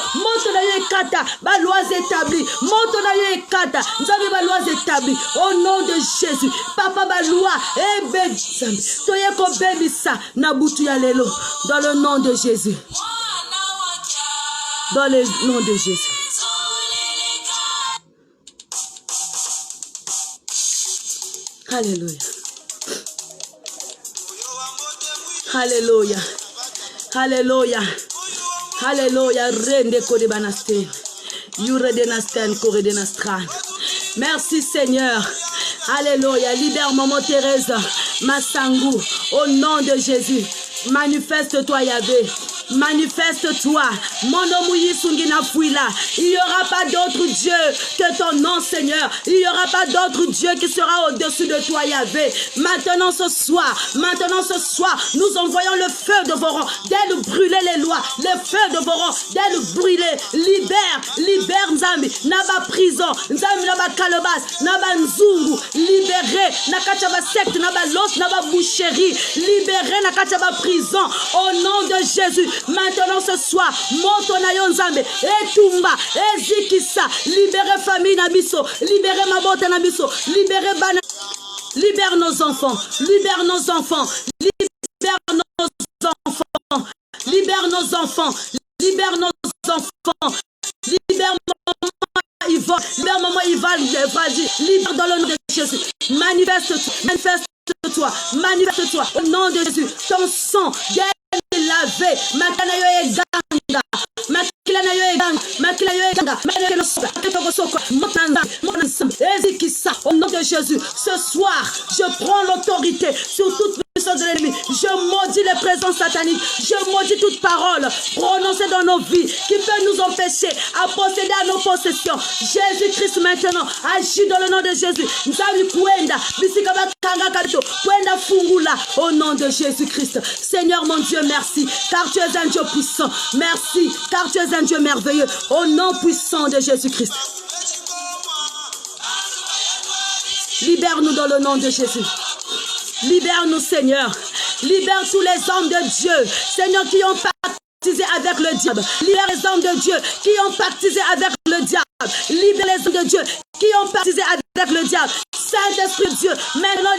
ekata, ba lois établies, monte na yo ekata, nzambe ba lois établies, au nom de Jésus. Papa ba loi, ebe nzambe, toye ko bebisa na butu ya lelo, dans le nom de Jésus. Dans le nom de Jésus. Alléluia. Alléluia. Alléluia. Alléluia. Rende kodebanasté. Yuredenastan koredenastran. Merci Seigneur. Alléluia. Libère Maman Thérèse Massangou. Au nom de Jésus. Manifeste-toi Yahvé. Manifeste-toi. Il n'y aura pas d'autre Dieu que ton nom, Seigneur. Il n'y aura pas d'autre Dieu qui sera au-dessus de toi, Yahvé. Maintenant ce soir, nous envoyons le feu de vos rangs, d'aide brûler les lois, le feu de vos rangs, d'aide brûler. Libère Nzambi, Naba prison, Nzambi Naba calebas, Naba nzungu, libéré, Nakachaba secte, Naba los, Naba boucherie, libéré, Nakachaba prison, au nom de Jésus. Maintenant ce soir, Motonayo Nzambe, Etumba, Ezikisa, libérez famille Nabiso, libérez Mabota Nabiso, libérez Bana, libère nos enfants, libère nos enfants, libère nos enfants, libère nos enfants, libère nos enfants, libère Yvonne, libère Maman Yvonne, libère dans le nom de Jésus, manifeste-toi, manifeste-toi, au nom de Jésus, ton sang, lavé, makanayo eganga, makilanayo eganga, makinayo eganga, makinayo eganga, au nom de Jésus, ce soir, je prends l'autorité sur toute puissance de l'ennemi. Je maudis les présences sataniques, je maudis toute parole prononcée dans nos vies qui peut nous empêcher à posséder à nos possessions. Jésus-Christ maintenant agit dans le nom de Jésus. Au nom de Jésus-Christ. Seigneur mon Dieu, merci, car tu es un Dieu puissant. Merci, car tu es un Dieu merveilleux. Au nom puissant de Jésus-Christ. Libère-nous dans le nom de Jésus. Libère-nous, Seigneur. Libère tous les hommes de Dieu, Seigneur, qui ont pactisé avec le diable. Libère les hommes de Dieu qui ont pactisé avec le diable. Libère les hommes de Dieu qui ont pactisé avec le diable. Saint-Esprit de Dieu, maintenant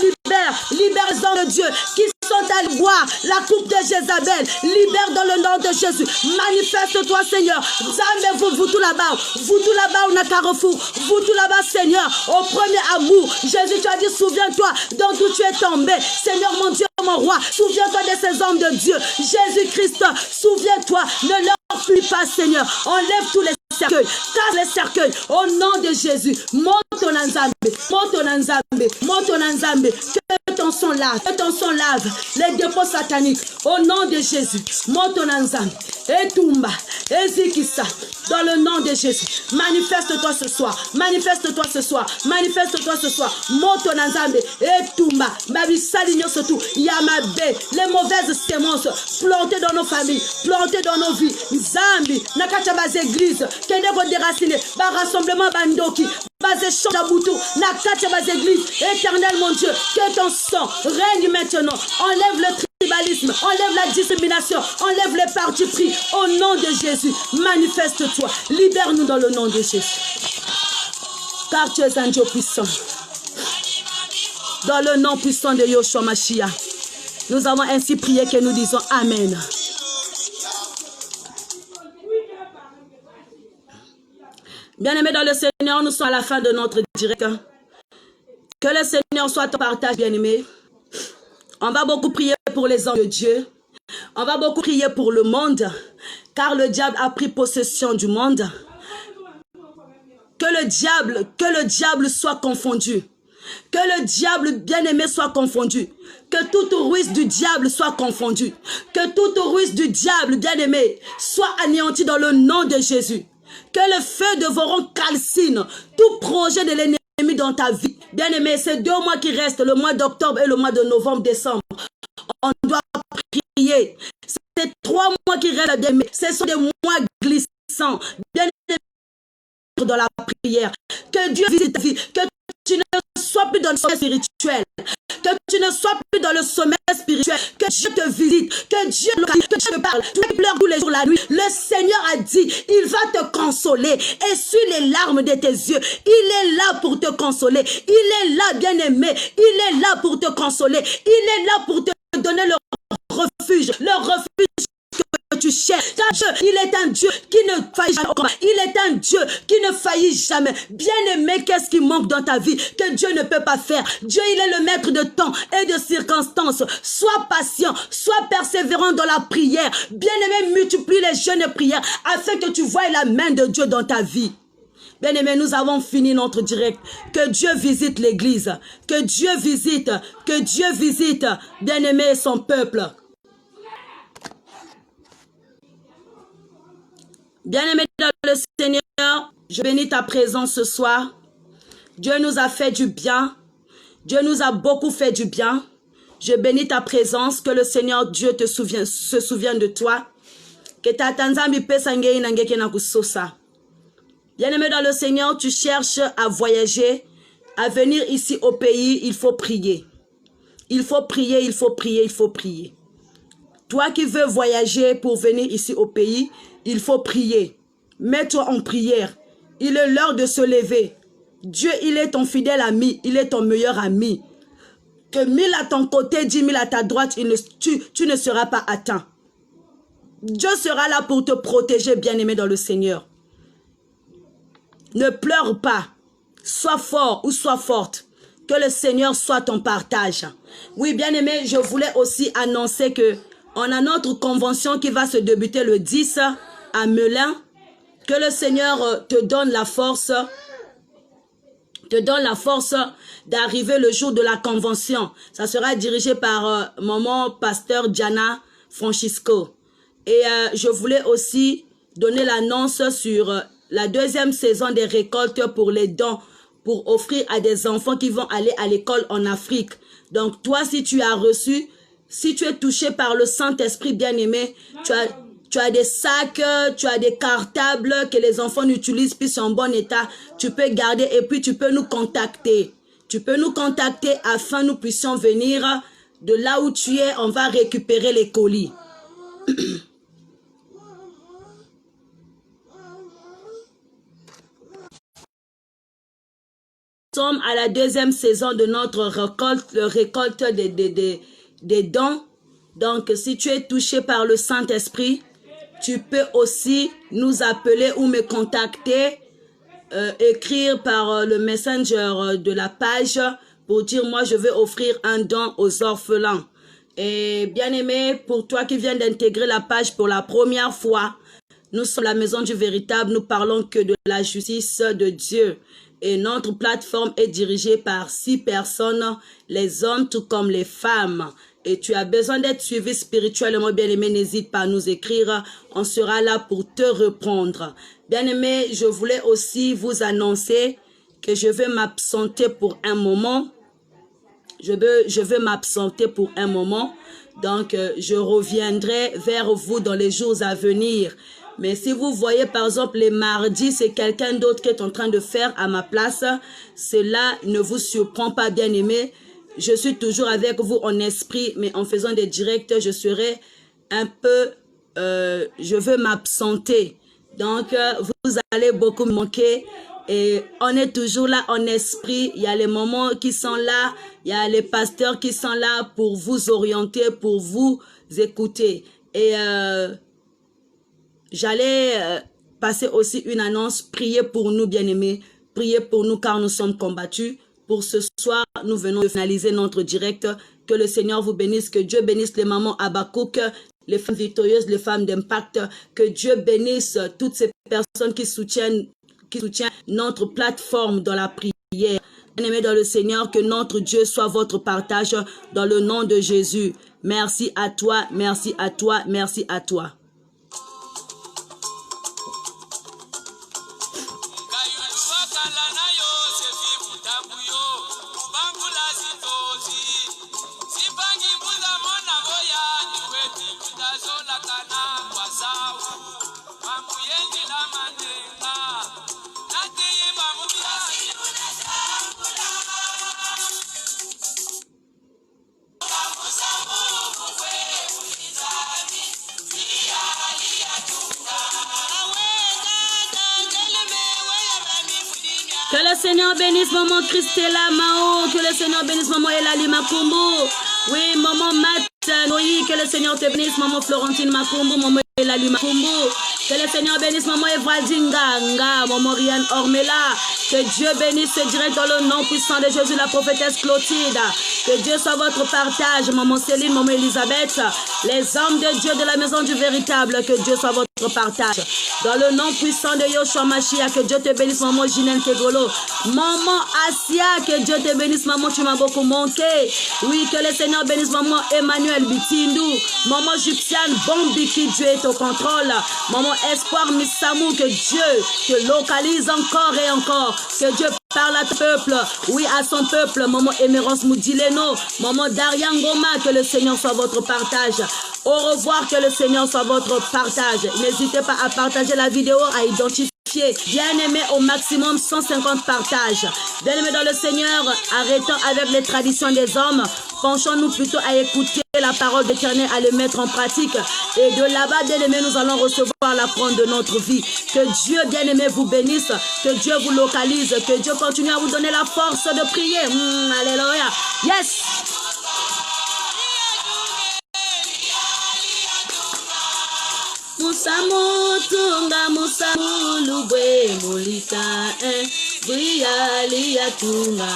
libère les hommes de Dieu qui sont allés boire la coupe de Jézabel. Libère dans le nom de Jésus. Manifeste-toi, Seigneur. Vous tout là-bas, on a Carrefour, vous tout là-bas, Seigneur, au premier amour. Jésus, tu as dit, souviens-toi d'où tu es tombé. Seigneur, mon Dieu, mon roi, souviens-toi de ces hommes de Dieu. Jésus-Christ, souviens-toi, ne leur fuis pas, Seigneur. Enlève tous les cercueils, casse les cercueils, au nom de Jésus. Monte ton Nzambe, que ton sang lave, les dépôts sataniques, au nom de Jésus. Monte ton Nzambe, Etumba, Ezikisa, dans le nom de Jésus. Manifeste-toi ce soir, manifeste-toi ce soir, manifeste-toi ce soir. Monte ton Nzambe, Etumba, Babisali surtout, Yamabe, les mauvaises sémences plantées dans nos familles, plantées dans nos vies. Zambi, Nakachabas église, Kendeko déraciner, bas rassemblement bandoki, basé champ d'aboutou, Nakachabas église, éternel mon Dieu, que ton sang règne maintenant. Enlève le tribalisme, enlève la discrimination, enlève les partis pris au nom de Jésus. Manifeste-toi, libère-nous dans le nom de Jésus. Car tu es un Dieu puissant. Dans le nom puissant de Yoshua Mashiach, nous avons ainsi prié que nous disons Amen. Bien-aimés dans le Seigneur, nous sommes à la fin de notre direct. Que le Seigneur soit ton partage, bien-aimés. On va beaucoup prier pour les hommes de Dieu. On va beaucoup prier pour le monde. car le diable a pris possession du monde. Que le diable soit confondu. Que le diable bien-aimé soit confondu. Que toute ruse du diable soit confondue. Que toute ruse du diable bien-aimé soit anéantie dans le nom de Jésus. Que le feu de Voron calcine tout projet de l'ennemi dans ta vie. Bien-aimé, c'est 2 mois qui restent, le mois d'octobre et le mois de novembre, décembre. On doit prier. C'est 3 mois qui restent, bien-aimé. Ce sont des mois glissants. Bien-aimé, dans la prière. Que Dieu visite ta vie. Que tu ne sois plus dans le sommeil spirituel. Que tu ne sois plus dans le sommeil spirituel. Que Dieu te visite. Que Dieu te parle. Tu pleures tous les jours la nuit. Le Seigneur a dit, il va te consoler. Essuie les larmes de tes yeux. Il est là pour te consoler. Il est là, bien-aimé. Il est là pour te consoler. Il est là pour te donner le refuge. Le refuge que tu cherches. Il est un Dieu qui ne faillit jamais au combat. Il est un Dieu qui ne faillit jamais. Bien-aimé, qu'est-ce qui manque dans ta vie que Dieu ne peut pas faire? Dieu, il est le maître de temps et de circonstances. Sois patient, sois persévérant dans la prière. Bien-aimé, multiplie les jeûnes et prières afin que tu voies la main de Dieu dans ta vie. Bien-aimé, nous avons fini notre direct. Que Dieu visite l'église. Que Dieu visite, bien-aimé, son peuple. Bien-aimé dans le Seigneur, je bénis ta présence ce soir. Dieu nous a fait du bien. Dieu nous a beaucoup fait du bien. Je bénis ta présence. Que le Seigneur Dieu se souvienne de toi. Que ta tanzambi pesangei nangeke na kusosa. Bien-aimé dans le Seigneur, tu cherches à voyager, à venir ici au pays, il faut prier. Il faut prier, il faut prier, il faut prier. Toi qui veux voyager pour venir ici au pays, il faut prier. Mets-toi en prière. Il est l'heure de se lever. Dieu, il est ton fidèle ami. Il est ton meilleur ami. Que 1000 à ton côté, 10 000 à ta droite, tu ne seras pas atteint. Dieu sera là pour te protéger, bien-aimé dans le Seigneur. Ne pleure pas. Sois fort ou sois forte. Que le Seigneur soit ton partage. Oui, bien-aimé, je voulais aussi annoncer que on a notre convention qui va se débuter le 10 à Melun. Que le Seigneur te donne la force. D'arriver le jour de la convention. Ça sera dirigé par maman pasteur Diana Francisco. Et je voulais aussi donner l'annonce sur la 2e saison des récoltes pour les dons, pour offrir à des enfants qui vont aller à l'école en Afrique. Donc toi, si tu as reçu, si tu es touché par le Saint-Esprit bien-aimé, tu as des sacs, tu as des cartables que les enfants n'utilisent plus en bon état, tu peux garder et puis tu peux nous contacter. Tu peux nous contacter afin que nous puissions venir de là où tu es, on va récupérer les colis. Nous sommes à la 2e saison de notre récolte des dons. Donc, si tu es touché par le Saint-Esprit, tu peux aussi nous appeler ou me contacter, écrire par le messenger de la page pour dire, moi, je vais offrir un don aux orphelins. Et bien aimé, pour toi qui viens d'intégrer la page pour la première fois, nous sommes la Maison du Véritable, nous parlons que de la justice de Dieu. Et notre plateforme est dirigée par 6 personnes, les hommes tout comme les femmes. Et tu as besoin d'être suivi spirituellement, bien-aimé, n'hésite pas à nous écrire. On sera là pour te répondre. Bien-aimé, je voulais aussi vous annoncer que je vais m'absenter pour un moment. Je veux m'absenter pour un moment. Donc, je reviendrai vers vous dans les jours à venir. Mais si vous voyez, par exemple, les mardis, c'est quelqu'un d'autre qui est en train de faire à ma place, cela ne vous surprend pas, bien-aimé. Je suis toujours avec vous en esprit, mais en faisant des directs, je serai un peu... je veux m'absenter. Donc, vous allez beaucoup me manquer. Et on est toujours là en esprit. Il y a les moments qui sont là. Il y a les pasteurs qui sont là pour vous orienter, pour vous écouter. Et j'allais passer aussi une annonce. Priez pour nous, bien-aimés. Priez pour nous car nous sommes combattus. Pour ce soir, nous venons de finaliser notre direct. Que le Seigneur vous bénisse. Que Dieu bénisse les mamans Abakouk. les femmes victorieuses, les femmes d'impact. Que Dieu bénisse toutes ces personnes qui soutiennent notre plateforme dans la prière. Bien-aimés dans le Seigneur, que notre Dieu soit votre partage dans le nom de Jésus. Merci à toi, merci à toi, merci à toi. Que le Seigneur bénisse maman Christella Mao, que le Seigneur bénisse maman Elali Makumbu. Oui, maman Matt Noyi, que le Seigneur te bénisse maman Florentine Makumbu, maman Elali Makumbu. Que le Seigneur bénisse maman Evradinga, maman Rian Ormela. Que Dieu bénisse ce direct dans le nom puissant de Jésus, la prophétesse Clotilde. Que Dieu soit votre partage, maman Céline, maman Elisabeth. Les hommes de Dieu de la maison du véritable, que Dieu soit votre partage. Dans le nom puissant de Yoshua Mashiach, que Dieu te bénisse, maman Ginène Kegolo. Maman Asia, que Dieu te bénisse, maman, tu m'as beaucoup manqué. Oui, que le Seigneur bénisse, maman Emmanuel Bitindu. Maman Gypsiane Bombi, qui Dieu est au contrôle. Maman Espoir Missamou, que Dieu te localise encore et encore. Que Dieu parle à ton peuple, oui, à son peuple. Maman Emerance Moudileno, maman Darian Goma, que le Seigneur soit votre partage. Au revoir, que le Seigneur soit votre partage. N'hésitez pas à partager la vidéo, à identifier. Bien-aimé, au maximum 150 partages. Bien-aimé dans le Seigneur, arrêtons avec les traditions des hommes. Penchons-nous plutôt à écouter la parole d'Éternel, à le mettre en pratique. Et de là-bas, bien-aimé, nous allons recevoir la couronne de notre vie. Que Dieu, bien-aimé, vous bénisse. Que Dieu vous localise. Que Dieu continue à vous donner la force de prier. Alléluia. Yes. Musamu tunga musamu lubwe mulika buyali ya tunga.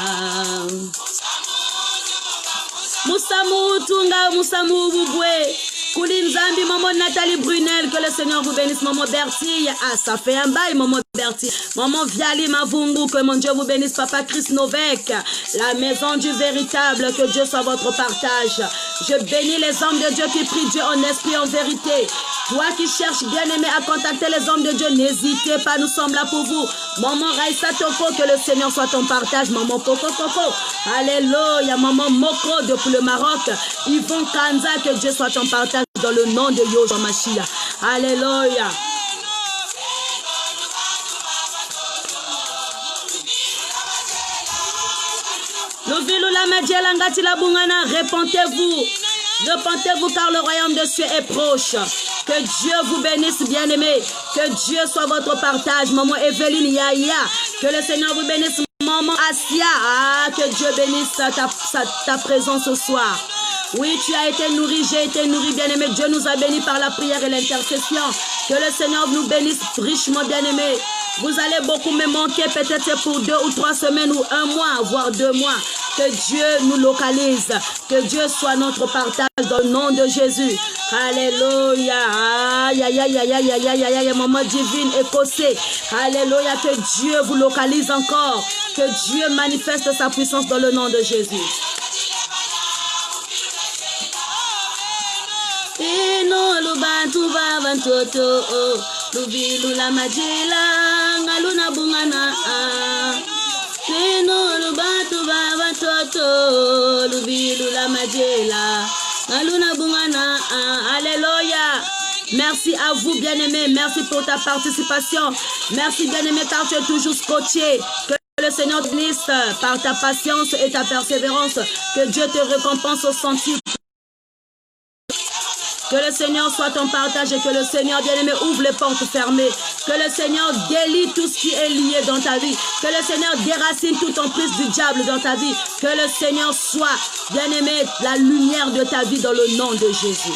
Musamu tunga musamu bubwe. Koulinzambi, maman Nathalie Brunel, que le Seigneur vous bénisse, maman Bertille. Ah, ça fait un bail, maman Bertille. Maman Viali Mavungu, que mon Dieu vous bénisse, papa Chris Novek. La maison du véritable, que Dieu soit votre partage. Je bénis les hommes de Dieu qui prient Dieu en esprit, en vérité. Toi qui cherches bien-aimé à contacter les hommes de Dieu, n'hésitez pas, nous sommes là pour vous. Maman Raissa Toko, que le Seigneur soit ton partage. Maman Coco Coco, alléluia. Maman Moko depuis le Maroc. Yvon Kanza, que Dieu soit ton partage dans le nom de Yoshua Mashiach. Alléluia. Repentez-vous. Repentez-vous car le royaume de Dieu est proche. Que Dieu vous bénisse, bien-aimés. Que Dieu soit votre partage. Maman Evelyne Yaya. Que le Seigneur vous bénisse. Maman Asia. Ah, que Dieu bénisse ta présence ce soir. Oui, tu as été nourri, j'ai été nourri, bien-aimé. Dieu nous a bénis par la prière et l'intercession. Que le Seigneur nous bénisse richement, bien-aimé. Vous allez beaucoup me manquer, peut-être c'est pour 2 ou 3 semaines ou 1 mois, voire 2 mois. Que Dieu nous localise. Que Dieu soit notre partage dans le nom de Jésus. Alléluia. Aïe, aïe, aïe, aïe, aïe, aïe, aïe, aïe, maman divine écossais. Alléluia. Que Dieu vous localise encore. Que Dieu manifeste sa puissance dans le nom de Jésus. Eno lubantu babantoto lubilu la majela ngaluna bungana. Eno lubantu babantoto lubilu la majela ngaluna bungana. Alléluia. Merci à vous, bien-aimés. Merci pour ta participation. Merci, bien-aimé, car tu es toujours scotché. Que le Seigneur te bénisse par ta patience et ta persévérance. Que Dieu te récompense au centuple. Que le Seigneur soit ton partage et que le Seigneur, bien-aimé, ouvre les portes fermées. Que le Seigneur délie tout ce qui est lié dans ta vie. Que le Seigneur déracine toute emprise du diable dans ta vie. Que le Seigneur soit, bien-aimé, la lumière de ta vie dans le nom de Jésus.